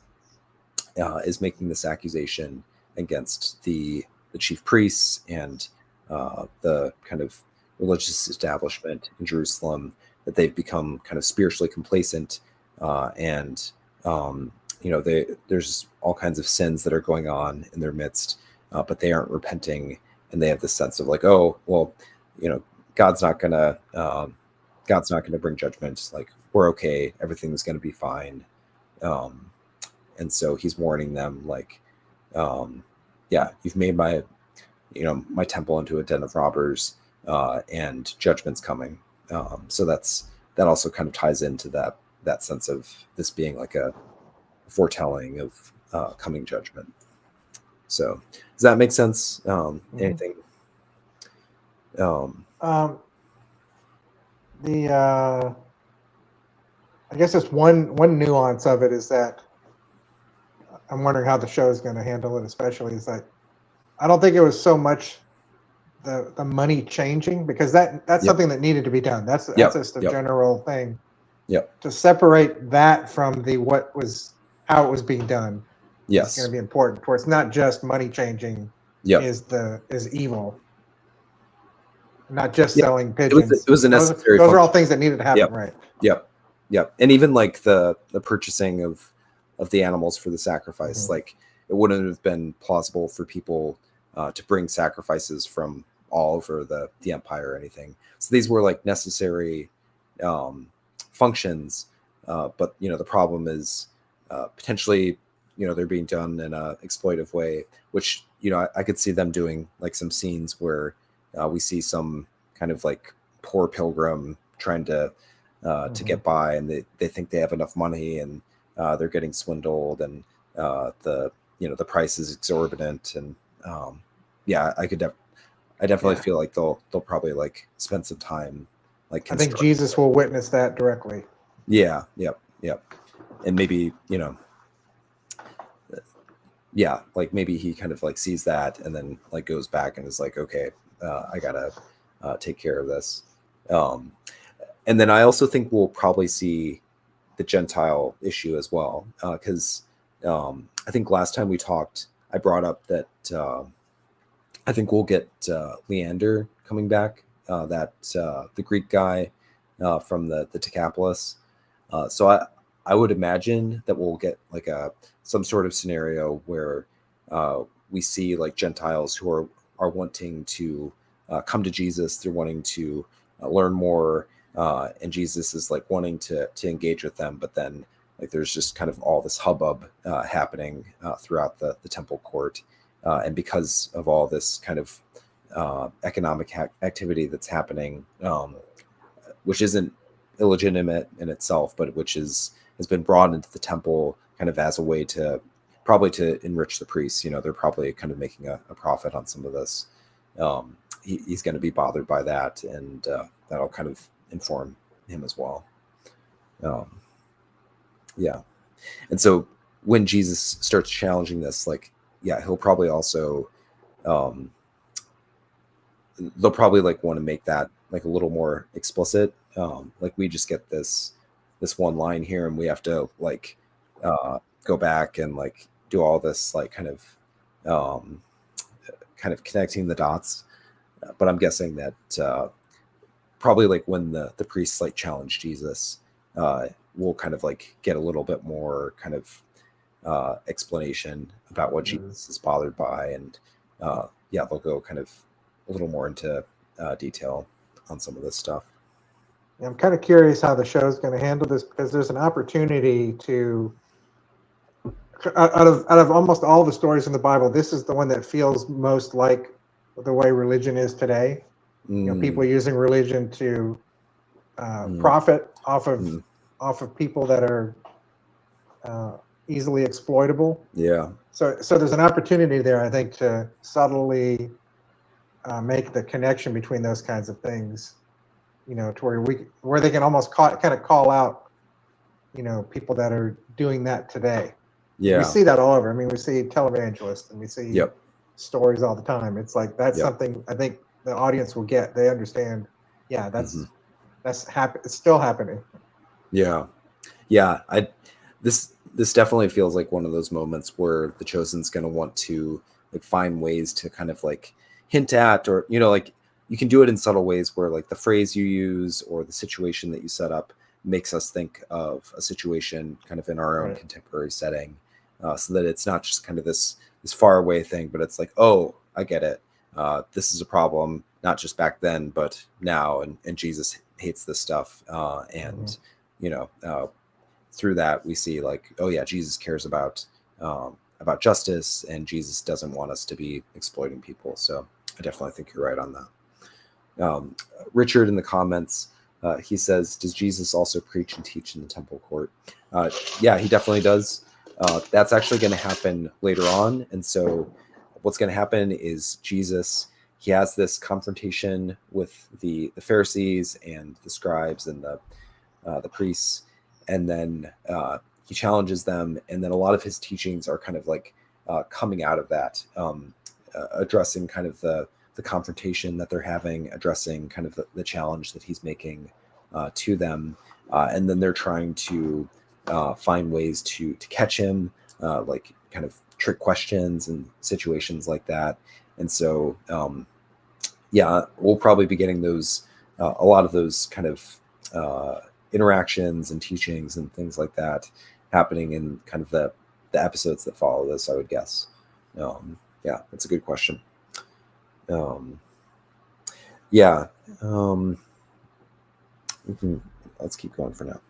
making this accusation against the chief priests and the kind of religious establishment in Jerusalem, that they've become kind of spiritually complacent, and there's all kinds of sins that are going on in their midst, but they aren't repenting, and they have this sense of like, oh, well, God's not gonna bring judgment. Like, we're okay, everything's gonna be fine. And so he's warning them, like, you've made my temple into a den of robbers, and judgment's coming. So that also kind of ties into that sense of this being like a foretelling of coming judgment. So does that make sense? Anything? I guess it's one nuance of it is that I'm wondering how the show is going to handle it, especially is that I don't think it was so much the money changing, because that's something that needed to be done. That's just a general thing. Yep. To separate that from how it was being done. Yes. It's going to be important. Where it's not just money changing. Yep. is evil. Not just selling pigeons. It was a necessary. Those are all things that needed to happen, yep. right? Yep. And even like the purchasing of the animals for the sacrifice, Mm-hmm. like it wouldn't have been plausible for people to bring sacrifices from all over the empire or anything. So these were like necessary functions, but the problem is potentially they're being done in a exploitive way, which I could see them doing like some scenes where we see some kind of like poor pilgrim trying to get by, and they think they have enough money, and they're getting swindled, and the price is exorbitant, and I definitely feel like they'll probably like spend some time like. I think Jesus will witness that directly. Yeah. Yep. And maybe like maybe he kind of like sees that and then like goes back and is like, okay, I gotta take care of this. And then I also think we'll probably see the Gentile issue as well, because I think last time we talked, I brought up that I think we'll get Leander coming back, that the Greek guy from the Decapolis. So I would imagine that we'll get like some sort of scenario where we see like Gentiles who are wanting to come to Jesus. They're wanting to learn more, and Jesus is like wanting to engage with them. But then like there's just kind of all this hubbub happening throughout the temple court, and because of all this kind of economic activity that's happening, which isn't illegitimate in itself, but which has been brought into the temple kind of as a way to probably to enrich the priests. They're probably kind of making a profit on some of this. He's going to be bothered by that, and that'll kind of inform him as well. Yeah. And so when Jesus starts challenging this, like, yeah, he'll probably also, they'll probably like want to make that like a little more explicit. Like we just get this one line here, and we have to like go back and like do all this like kind of connecting the dots. But I'm guessing that probably like when the priests like challenge Jesus, we'll kind of like get a little bit more kind of explanation about what Jesus is bothered by, and yeah, they'll go kind of a little more into detail on some of this stuff. Yeah, I'm kind of curious how the show's going to handle this, because there's an opportunity to, out of almost all the stories in the Bible, this is the one that feels most like the way religion is today. People using religion to profit off of people that are easily exploitable. Yeah. So there's an opportunity there, I think, to subtly make the connection between those kinds of things, to where they can almost kind of call out, people that are doing that today. Yeah. We see that all over. I mean, we see televangelists, and we see stories all the time. It's like that's something I think the audience will get. They understand. Yeah, that's it's still happening. Yeah. This definitely feels like one of those moments where the Chosen's going to want to like find ways to kind of like hint at, or like you can do it in subtle ways where like the phrase you use or the situation that you set up makes us think of a situation kind of in our own contemporary setting, so that it's not just kind of this far away thing, but it's like, oh, I get it. This is a problem, not just back then, but now, and Jesus hates this stuff, and through that we see like, oh yeah, Jesus cares about justice, and Jesus doesn't want us to be exploiting people. So I definitely think you're right on that. Richard in the comments, he says, does Jesus also preach and teach in the temple court? Yeah, he definitely does. That's actually going to happen later on. And so what's going to happen is Jesus, he has this confrontation with the Pharisees and the scribes and the priests, and then he challenges them, and then a lot of his teachings are kind of like coming out of that, addressing kind of the confrontation that they're having, addressing kind of the challenge that he's making to them, and then they're trying to find ways to catch him, like kind of trick questions and situations like that. And so yeah, we'll probably be getting those a lot of those kind of interactions and teachings and things like that happening in kind of the episodes that follow this, I would guess. Yeah, that's a good question. Yeah. Let's keep going for now.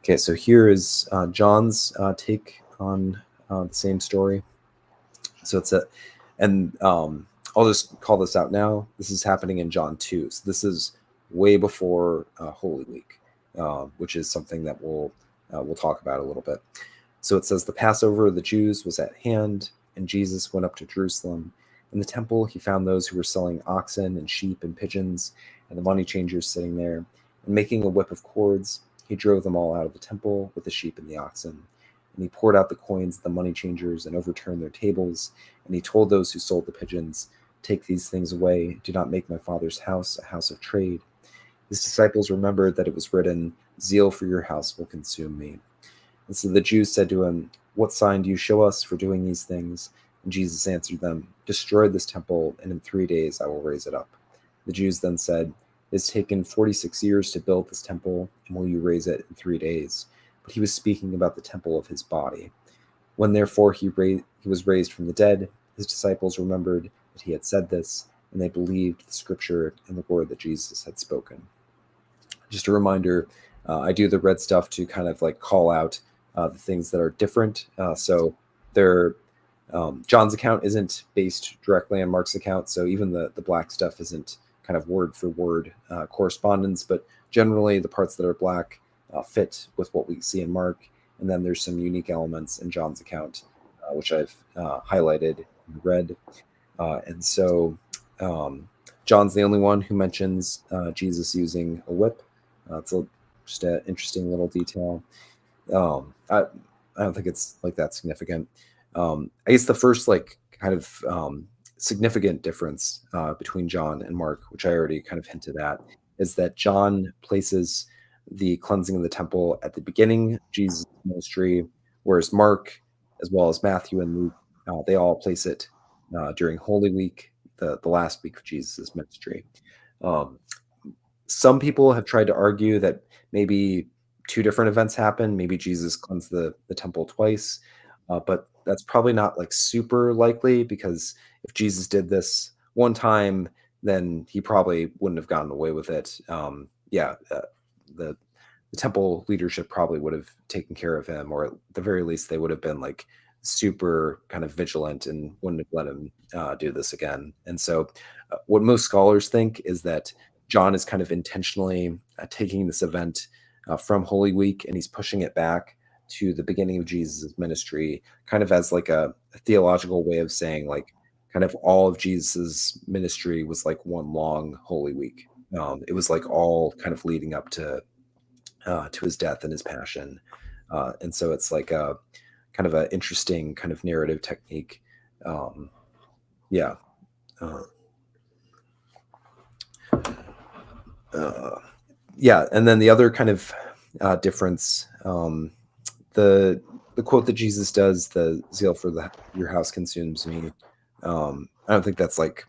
Okay, so here is John's take on the same story. So it's I'll just call this out now. This is happening in John 2. So this is way before Holy Week, which is something that we'll talk about a little bit. So it says, the Passover of the Jews was at hand, and Jesus went up to Jerusalem. In the temple, he found those who were selling oxen and sheep and pigeons, and the money changers sitting there. And making a whip of cords, he drove them all out of the temple with the sheep and the oxen. And he poured out the coins of the money changers and overturned their tables. And he told those who sold the pigeons, take these things away. Do not make my Father's house a house of trade. His disciples remembered that it was written, zeal for your house will consume me. And so the Jews said to him, what sign do you show us for doing these things? And Jesus answered them, destroy this temple, and in 3 days I will raise it up. The Jews then said, it has taken 46 years to build this temple, and will you raise it in 3 days? But he was speaking about the temple of his body. When therefore he was raised from the dead, his disciples remembered that he had said this, and they believed the scripture and the word that Jesus had spoken. Just a reminder, I do the red stuff to kind of like call out the things that are different. So John's account isn't based directly on Mark's account, so even the black stuff isn't kind of word for word correspondence, but generally the parts that are black fit with what we see in Mark. And then there's some unique elements in John's account, which I've highlighted and read. And so John's the only one who mentions Jesus using a whip. It's just an interesting little detail. I don't think it's like that significant. I guess the first like kind of significant difference between John and Mark, which I already kind of hinted at, is that John places the cleansing of the temple at the beginning of Jesus' ministry, whereas Mark, as well as Matthew and Luke, they all place it during Holy Week, the last week of Jesus' ministry. Some people have tried to argue that maybe two different events happen. Maybe Jesus cleansed the temple twice, but that's probably not like super likely, because if Jesus did this one time, then he probably wouldn't have gotten away with it. The temple leadership probably would have taken care of him, or at the very least, they would have been like super kind of vigilant and wouldn't have let him do this again. And so, what most scholars think is that John is kind of intentionally taking this event from Holy Week, and he's pushing it back to the beginning of Jesus' ministry, kind of as like a theological way of saying, like, kind of all of Jesus' ministry was like one long Holy Week. It was like all kind of leading up to his death and his passion. And so it's like a kind of an interesting kind of narrative technique. Yeah. Yeah. And then the other kind of difference, the quote that Jesus does, the zeal for your house consumes me. I don't think that's like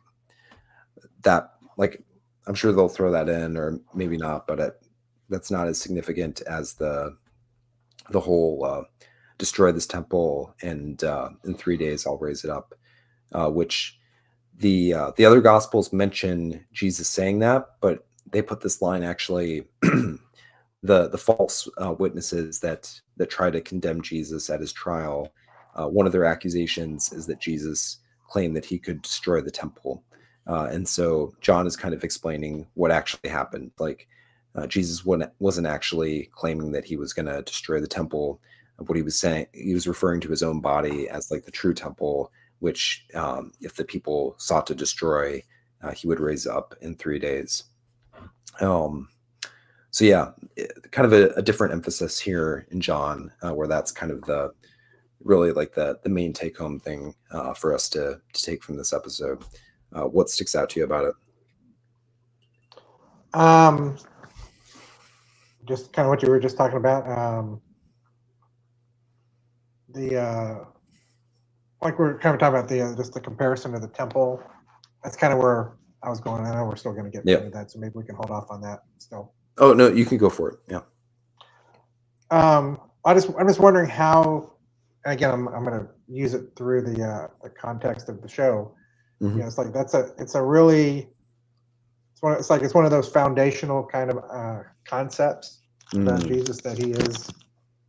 that, like, I'm sure they'll throw that in, or maybe not, but that's not as significant as the whole destroy this temple, and in 3 days I'll raise it up, which the other gospels mention Jesus saying that, but they put this line actually the false witnesses that try to condemn Jesus at his trial. One of their accusations is that Jesus claimed that he could destroy the temple, and so John is kind of explaining what actually happened. Like, Jesus wasn't actually claiming that he was going to destroy the temple. What he was saying, he was referring to his own body as like the true temple, which if the people sought to destroy, he would raise up in 3 days. So yeah, kind of a different emphasis here in John, where that's kind of the really like the main take home thing for us to take from this episode. What sticks out to you about it? Just kind of what you were just talking about. Like we're kind of talking about just the comparison to the temple. That's kind of where I was going. I know we're still going to get into that, so maybe we can hold off on that still. Oh no, you can go for it. Yeah. I'm just wondering how. Again, I'm going to use it through the context of the show. Mm-hmm. You know, it's like it's one of those foundational kind of concepts about Jesus, that he is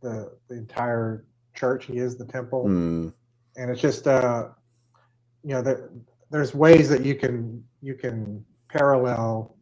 the entire church. He is the temple, and it's just there's ways that you can parallel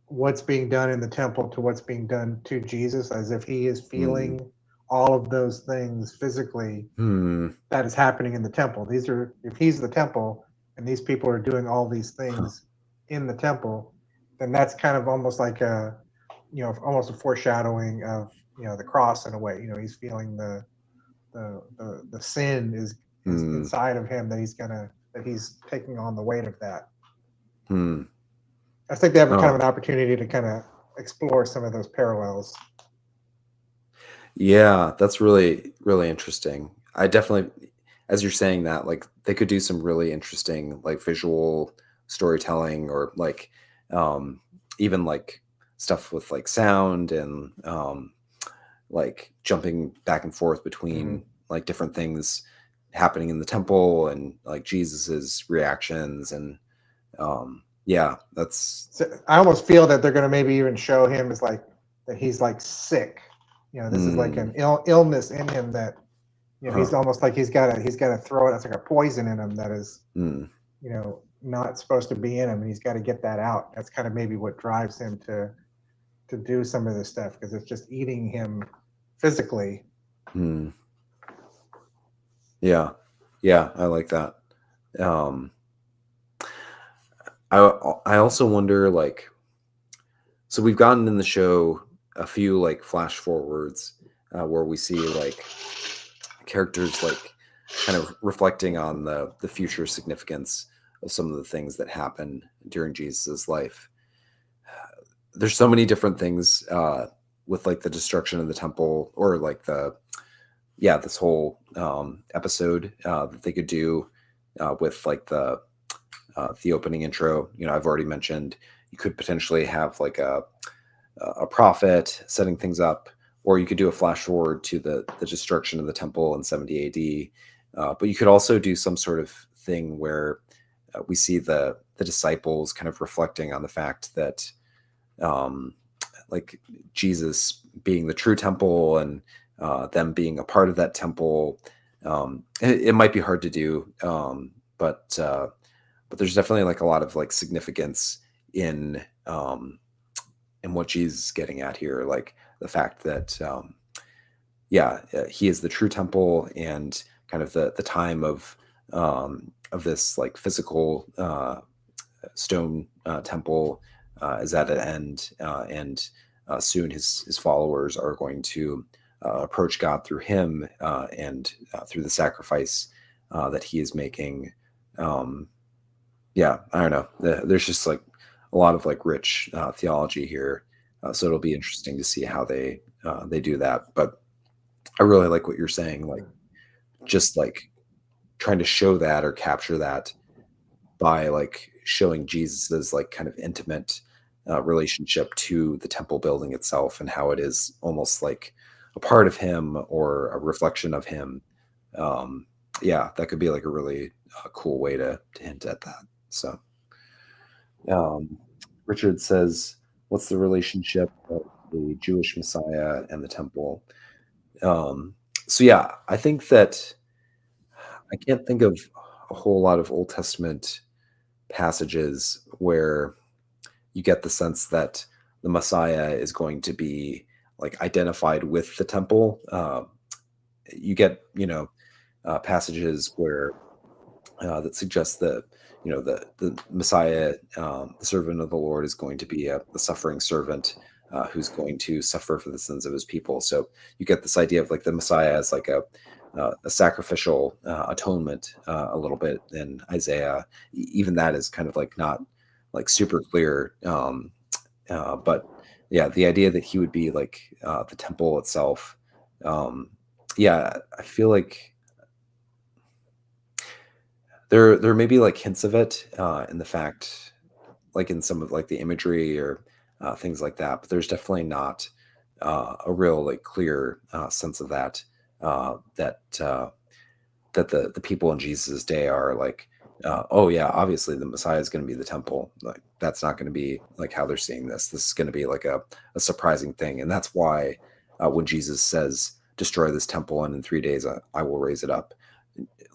what's being done in the temple to what's being done to Jesus, as if he is feeling all of those things physically that is happening in the temple. If he's the temple and these people are doing all these things in the temple, then that's kind of almost like almost a foreshadowing of the cross in a way. He's feeling the sin is inside of him, that he's taking on the weight of that. I think they have kind of an opportunity to kind of explore some of those parallels. Yeah, that's really, really interesting. I definitely, as you're saying that, like, they could do some really interesting like visual storytelling, or like even like stuff with like sound and like jumping back and forth between like different things happening in the temple, and like Jesus's reactions, and yeah, that's. I almost feel that they're going to maybe even show him as like that he's like sick. This is like an illness in him that he's almost like he's got to throw it. It's like a poison in him that is not supposed to be in him, and he's got to get that out. That's kind of maybe what drives him to do some of this stuff, because it's just eating him physically. Hmm. Yeah. Yeah, I like that. Um, I also wonder, like, so we've gotten in the show a few like flash forwards where we see like characters like kind of reflecting on the future significance of some of the things that happen during Jesus's life. There's so many different things with like the destruction of the temple, or like this whole episode that they could do with like the opening intro. I've already mentioned you could potentially have like a prophet setting things up, or you could do a flash forward to the destruction of the temple in 70 AD. But you could also do some sort of thing where we see the disciples kind of reflecting on the fact that um, like Jesus being the true temple, and them being a part of that temple. It might be hard to do, but there's definitely like a lot of like significance in and what Jesus is getting at here, like the fact that, he is the true temple, and kind of the time of this like physical stone temple is at an end, and soon his followers are going to approach God through him, and through the sacrifice that he is making. Um, I don't know. There's just like a lot of like rich theology here, so it'll be interesting to see how they do that. But I really like what you're saying, like just like trying to show that or capture that by like showing Jesus's like kind of intimate relationship to the temple building itself, and how it is almost like a part of him or a reflection of him. Um, yeah, that could be like a really cool way to hint at that. So. Um, Richard says, "What's the relationship of the Jewish Messiah and the temple?" Um, so yeah, I think that I can't think of a whole lot of Old Testament passages where you get the sense that the Messiah is going to be like identified with the temple. You get, passages where that suggests that the Messiah, the servant of the Lord, is going to be a suffering servant who's going to suffer for the sins of his people. So you get this idea of like the Messiah as like a sacrificial atonement a little bit in Isaiah. Even that is kind of like not like super clear, but yeah, the idea that he would be like the temple itself. Um, yeah, I feel like there may be like hints of it in the fact, like in some of like the imagery or things like that, but there's definitely not a real like clear sense of that that the people in Jesus' day are like, oh yeah, obviously the Messiah is going to be the temple. Like that's not going to be like how they're seeing this. This is going to be like a surprising thing, and that's why when Jesus says, "Destroy this temple, and in 3 days I will raise it up,"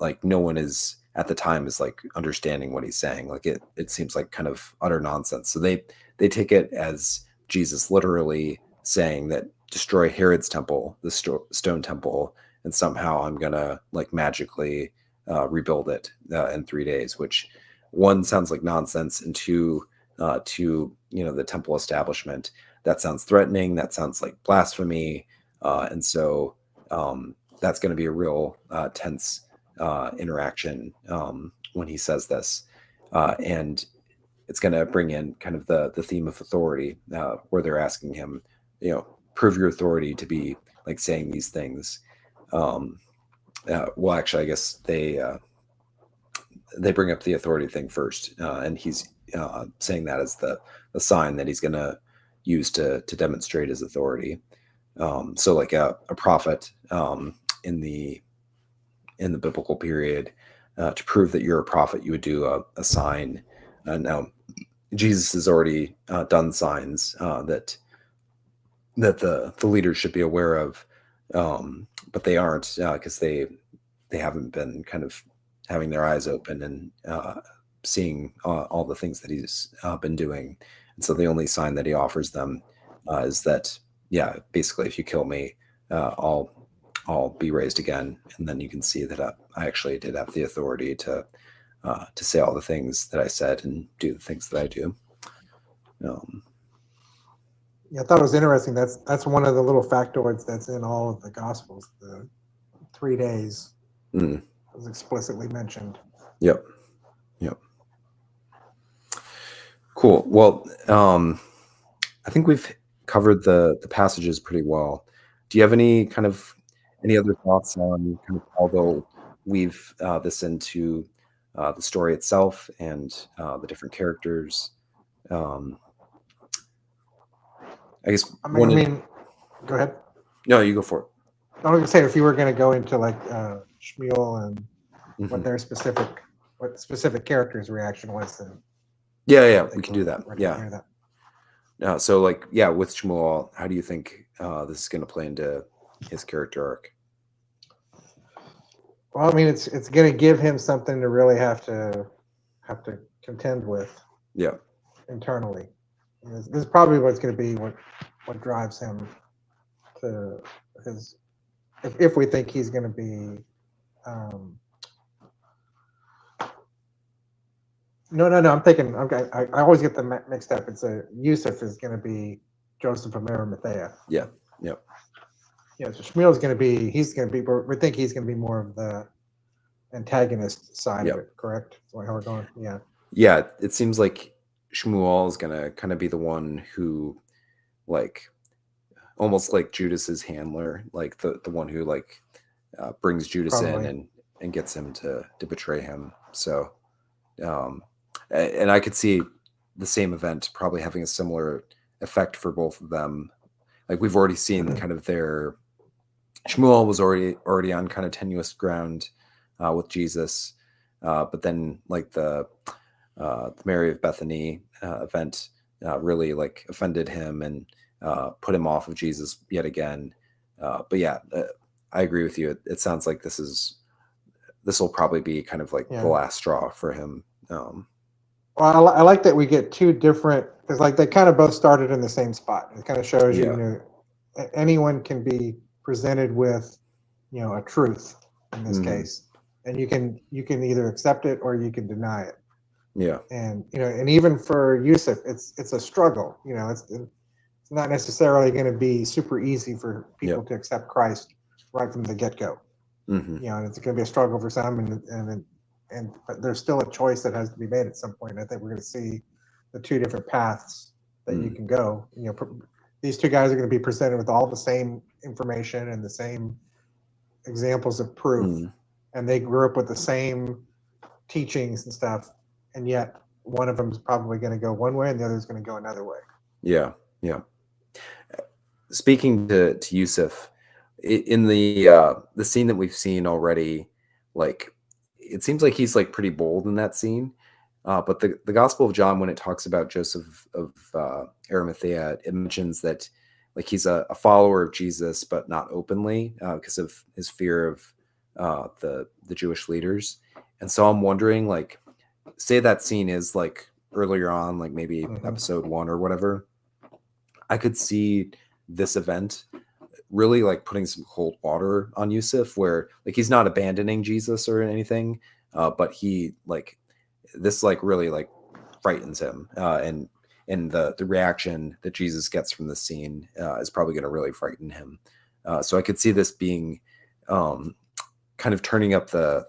like no one is at the time is like understanding what he's saying. Like it seems like kind of utter nonsense. So they take it as Jesus literally saying that destroy Herod's temple, the stone temple, and somehow I'm gonna like magically rebuild it in 3 days. Which one sounds like nonsense, and two, to the temple establishment, that sounds threatening. That sounds like blasphemy, and so that's going to be a real tense interaction when he says this, and it's going to bring in kind of the theme of authority, where they're asking him, prove your authority to be like saying these things. Um, well, actually, I guess they bring up the authority thing first, and he's saying that as the sign that he's going to use to demonstrate his authority. So, like a prophet in the biblical period, to prove that you're a prophet, you would do a sign. Now, Jesus has already done signs that the leaders should be aware of, but they aren't because they haven't been kind of having their eyes open, and seeing all the things that he's been doing. And so the only sign that he offers them is that, yeah, basically, if you kill me, I'll be raised again. And then you can see that I actually did have the authority to say all the things that I said and do the things that I do. Yeah, I thought it was interesting. That's one of the little factoids that's in all of the Gospels. The 3 days was explicitly mentioned. Yep. Cool. Well, I think we've covered the passages pretty well. Do you have any other thoughts on kind of how they'll weave this into the story itself and the different characters? I guess I mean, go ahead. No, you go for it. I was gonna say, if you were going to go into like Shmuel and Mhm. what specific character's reaction was, then Yeah, we can do that. ready to hear that. So like, yeah, with Shmuel, how do you think this is going to play into his character arc? Well, I mean, it's going to give him something to really have to contend with Yeah. internally. This is probably what's going to be what drives him to his. If we think he's going to be, no, I'm thinking. Okay, I always get them mixed up. It's Yusuf is going to be Joseph of Arimathea. Yeah. So Shmuel is going to be. He's going to be. We think he's going to be more of the antagonist side of it. Correct? That's how we're going. Yeah. Yeah, it seems like Shmuel is gonna kind of be the one who, like, almost like Judas's handler, like the one who like brings Judas in and gets him to betray him. So, and I could see the same event probably having a similar effect for both of them. Like we've already seen kind of their Shmuel was already on kind of tenuous ground with Jesus, but then like the Mary of Bethany event really like offended him and put him off of Jesus yet again. But yeah, I agree with you. It sounds like this will probably be kind of like the last straw for him. Well, I like that we get two different, because like they kind of both started in the same spot. It kind of shows you, anyone can be presented with, a truth in this case, and you can either accept it or you can deny it. Yeah. And and even for Yusuf, it's a struggle. It's not necessarily going to be super easy for people to accept Christ right from the get-go. And it's going to be a struggle for some, but there's still a choice that has to be made at some point. I think we're going to see the two different paths that you can go. These two guys are going to be presented with all the same information and the same examples of proof, and they grew up with the same teachings and stuff, and yet one of them is probably going to go one way and the other is going to go another way. Yeah. Speaking to Yusuf, in the scene that we've seen already, like it seems like he's like pretty bold in that scene. But the Gospel of John, when it talks about Joseph of Arimathea, it mentions that like he's a follower of Jesus, but not openly because of his fear of the Jewish leaders. And so I'm wondering, like, say that scene is like earlier on, like maybe episode 1 or whatever. I could see this event really like putting some cold water on Yusuf, where like he's not abandoning Jesus or anything, but he like this like really like frightens him, and the reaction that Jesus gets from the scene is probably going to really frighten him. So I could see this being kind of turning up the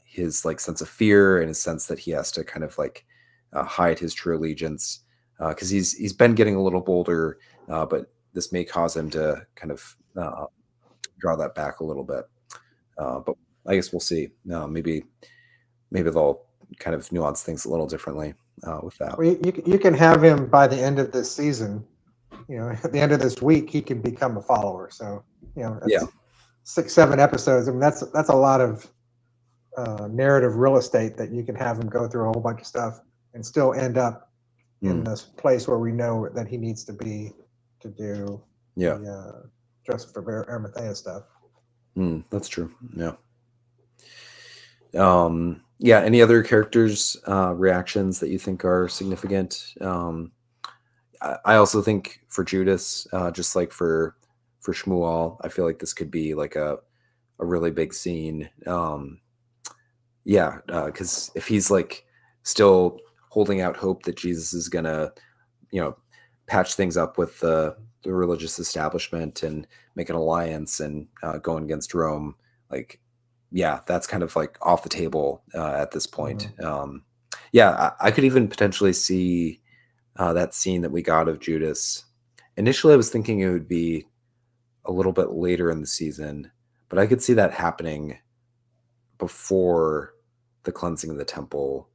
his like sense of fear and his sense that he has to kind of like hide his true allegiance, because he's been getting a little bolder, but this may cause him to kind of draw that back a little bit. But I guess we'll see. Maybe they'll kind of nuance things a little differently with that. Well, you can have him by the end of this season. At the end of this week, he can become a follower. So that's 6-7 episodes. I mean, that's a lot of narrative real estate that you can have him go through a whole bunch of stuff and still end up in this place where we know that he needs to be to do the Joseph of Arimathea stuff. That's true. Yeah. Yeah. Any other characters' reactions that you think are significant? I also think for Judas, just like for Shmuel, I feel like this could be like a really big scene. Yeah, because if he's like still holding out hope that Jesus is gonna, you know, patch things up with the religious establishment and make an alliance and going against Rome, like, yeah, that's kind of like off the table at this point. Mhm. Yeah, I could even potentially see that scene that we got of Judas. Initially, I was thinking it would be a little bit later in the season, but I could see that happening before the cleansing of the temple.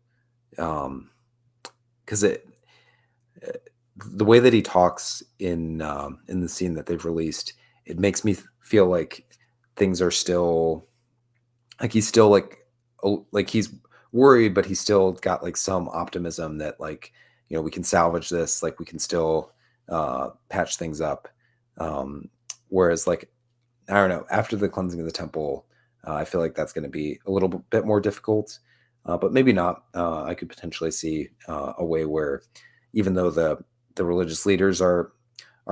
Because it the way that he talks in the scene that they've released, it makes me feel like things are still like he's still like like he's worried, but he's still got like some optimism that like we can salvage this, like we can still patch things up. Whereas like I don't know, after the cleansing of the temple, I feel like that's going to be a little bit more difficult, but maybe not. I could potentially see a way where, even though the religious leaders are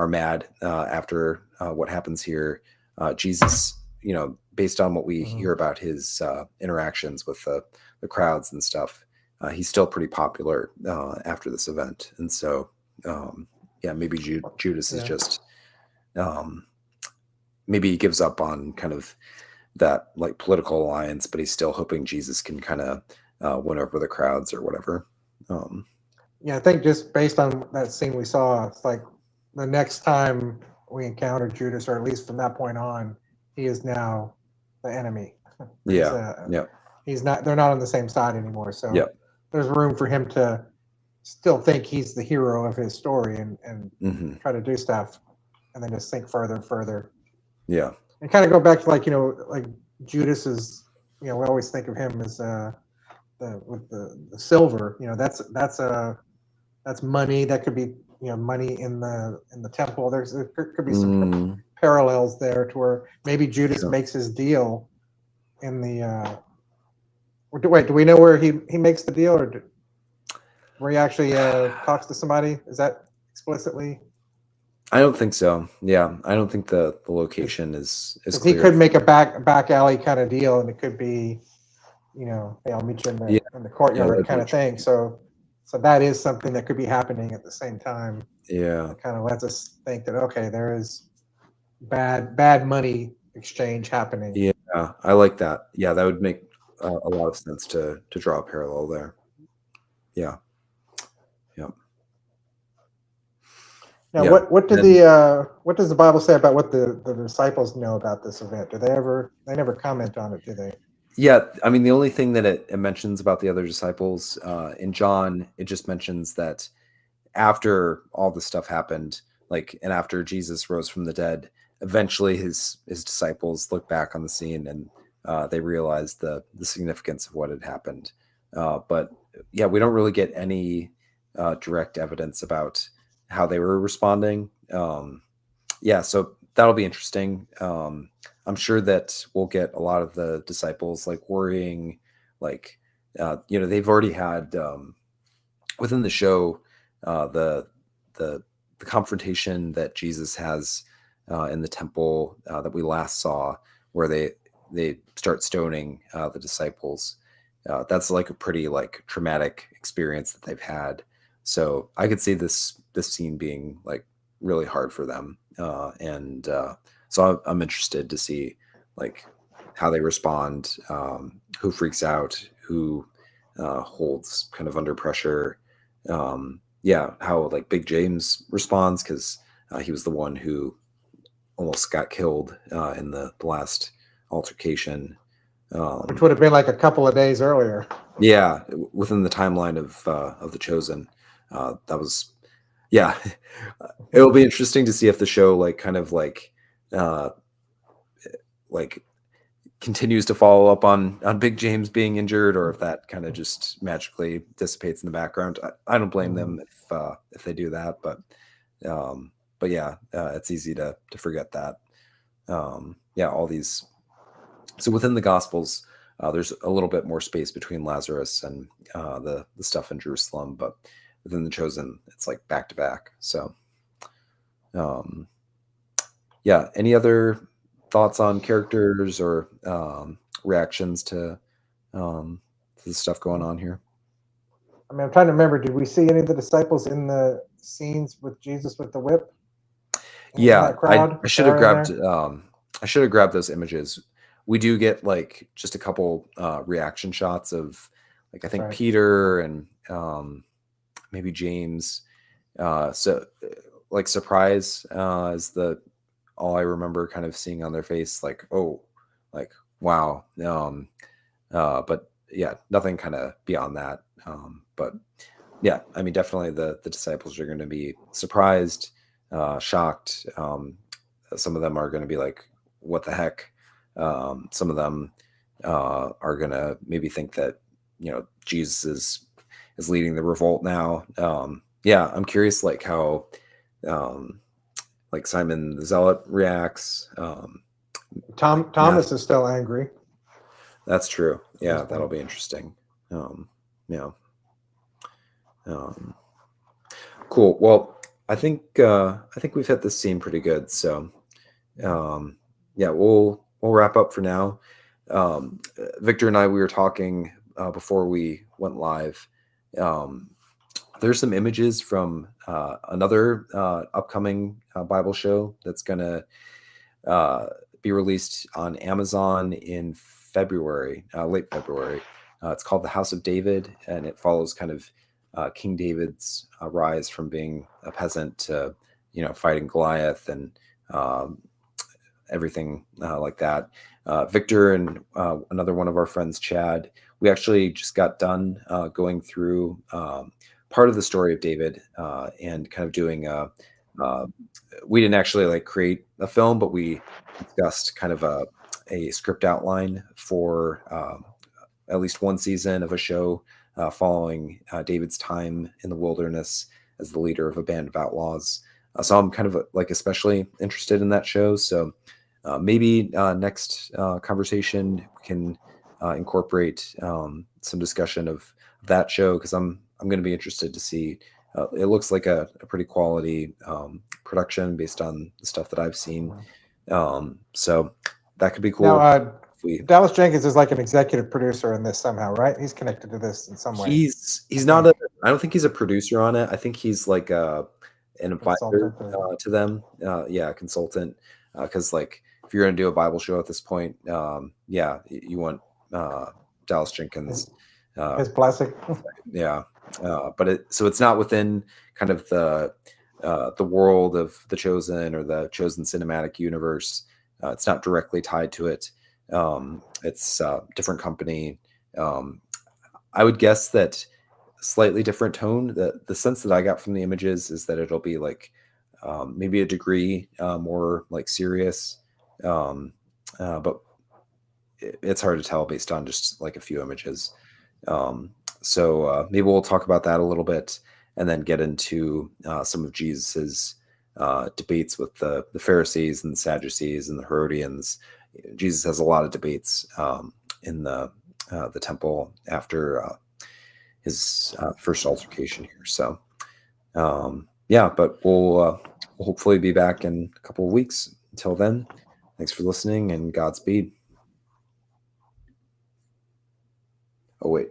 mad after what happens here, Jesus, based on what we Mhm. hear about his interactions with the crowds and stuff, he's still pretty popular after this event, and so yeah, maybe Judas is Yeah. just. Um, Maybe he gives up on kind of that like political alliance, but he's still hoping Jesus can kind of win over the crowds or whatever. Um, Yeah, I think just based on that scene we saw, it's like the next time we encounter Judas, or at least from that point on, he is now the enemy. He's yeah, uh yeah, he's not. They're not on the same side anymore. yeah, So there's room for him to still think he's the hero of his story and hmm, try to do stuff, and then just think further and further, yeah, and kind of go back to like like Judas is. We always think of him as with the silver. That's money. That could be money in the temple. There could be some mm, parallels there to where maybe Judas sure. makes his deal in the. Wait, do we know where he makes the deal, or where he actually talks to somebody? Is that explicitly? I don't think so. Yeah, I don't think the Because location is he clear. could make a back alley kind of deal, and it could be hey, I'll meet you Yeah, in the yeah, courtyard that'd be kind of thing. interesting. So that is something that could be happening at the same time. Yeah, That kind of lets us think that okay, there is bad money exchange happening. yeah, I like that. Yeah, that would make a lot of sense to draw a parallel there. Yeah, yeah, Now, yeah. And what does the Bible say about what the disciples know about this event? They never comment on it, do they? yeah, I mean, the only thing that it mentions about the other disciples in John, it just mentions that after all this stuff happened, like, and after Jesus rose from the dead, eventually his disciples look back on the scene and they realize the significance of what had happened. But yeah, we don't really get any direct evidence about how they were responding. Yeah, so that'll be interesting. I'm sure that we'll get a lot of the disciples like worrying, like they've already had within the show uh, the the the confrontation that Jesus has in the temple that we last saw, where they start stoning the disciples. That's like a pretty like traumatic experience that they've had. So I could see this scene being like really hard for them, and so I'm interested to see like how they respond, who freaks out, who holds kind of under pressure. Yeah, how like Big James responds because he was the one who almost got killed in the last altercation. Which Um, would have been like a couple of days earlier. yeah, within the timeline of the Chosen, that was yeah. It'll be interesting to see if the show like kind of uh, like continues to follow up on Big James being injured, or if that kind of just magically dissipates in the background. I don't blame Mhm. them if they do that, um, but yeah, it's easy to forget that. Yeah, all these. So within the Gospels, There's a little bit more space between Lazarus and the stuff in Jerusalem, but within the Chosen, it's like back to back. So, yeah. Any other thoughts on characters or reactions to the stuff going on here? I mean, I'm trying to remember. Did we see any of the disciples in the scenes with Jesus with the whip? In Yeah, that crowd, I if should they have are in grabbed there. I should have grabbed those images. We do get like just a couple reaction shots of like I think Right. Peter and maybe James. So like surprise is the all I remember kind of seeing on their face, like, oh, like wow. But yeah, nothing kind of beyond that. But yeah, I mean, definitely the disciples are going to be surprised, shocked. Some of them are going to be like, "What the heck?" Some of them are going to maybe think that Jesus is leading the revolt now. Yeah, I'm curious, like how um, like Simon the Zealot reacts. Like Thomas is still angry that's true. at this Yeah, that'll point. be interesting. Yeah. Um, cool. Well, I think we've hit this scene pretty good. So yeah, we'll wrap up for now. Victor and I, we were talking before we went live. Um, there's some images from another upcoming Bible show that's gonna be released on Amazon in February, late February. It's called The House of David, and it follows kind of King David's rise from being a peasant to, fighting Goliath and um, everything like that. Victor and another one of our friends, Chad, we actually just got done going through part of the story of David and kind of doing uh, we didn't actually like create a film, but we discussed kind of a script outline for at least one season of a show following David's time in the wilderness as the leader of a band of outlaws. So I'm kind of like especially interested in that show. So maybe next conversation we can incorporate some discussion of that show because I'm going to be interested to see. It looks like a pretty quality production based on the stuff that I've seen. So that could be Now, cool. If we Dallas Jenkins is like an executive producer in this somehow, right? He's connected to this in some way. he's I not a think I don't think he's a producer on it. I think he's like an advisor consultant. Or, to them. Yeah, consultant. Because like if you're gonna do a Bible show at this point, yeah, you want Dallas Jenkins. his blessing. Yeah, but it's not within kind of the world of the Chosen or the Chosen cinematic universe. It's not directly tied to it. It's a different company. I would guess that slightly different tone. The sense that I got from the images is that it'll be like maybe a degree more like serious, but it's hard to tell based on just like a few images. So maybe we'll talk about that a little bit and then get into some of Jesus's debates with the Pharisees and the Sadducees and the Herodians. Jesus has a lot of debates in the temple after his first altercation here. So yeah, but we'll hopefully be back in a couple of weeks. Until then, thanks for listening and Godspeed. Oh wait.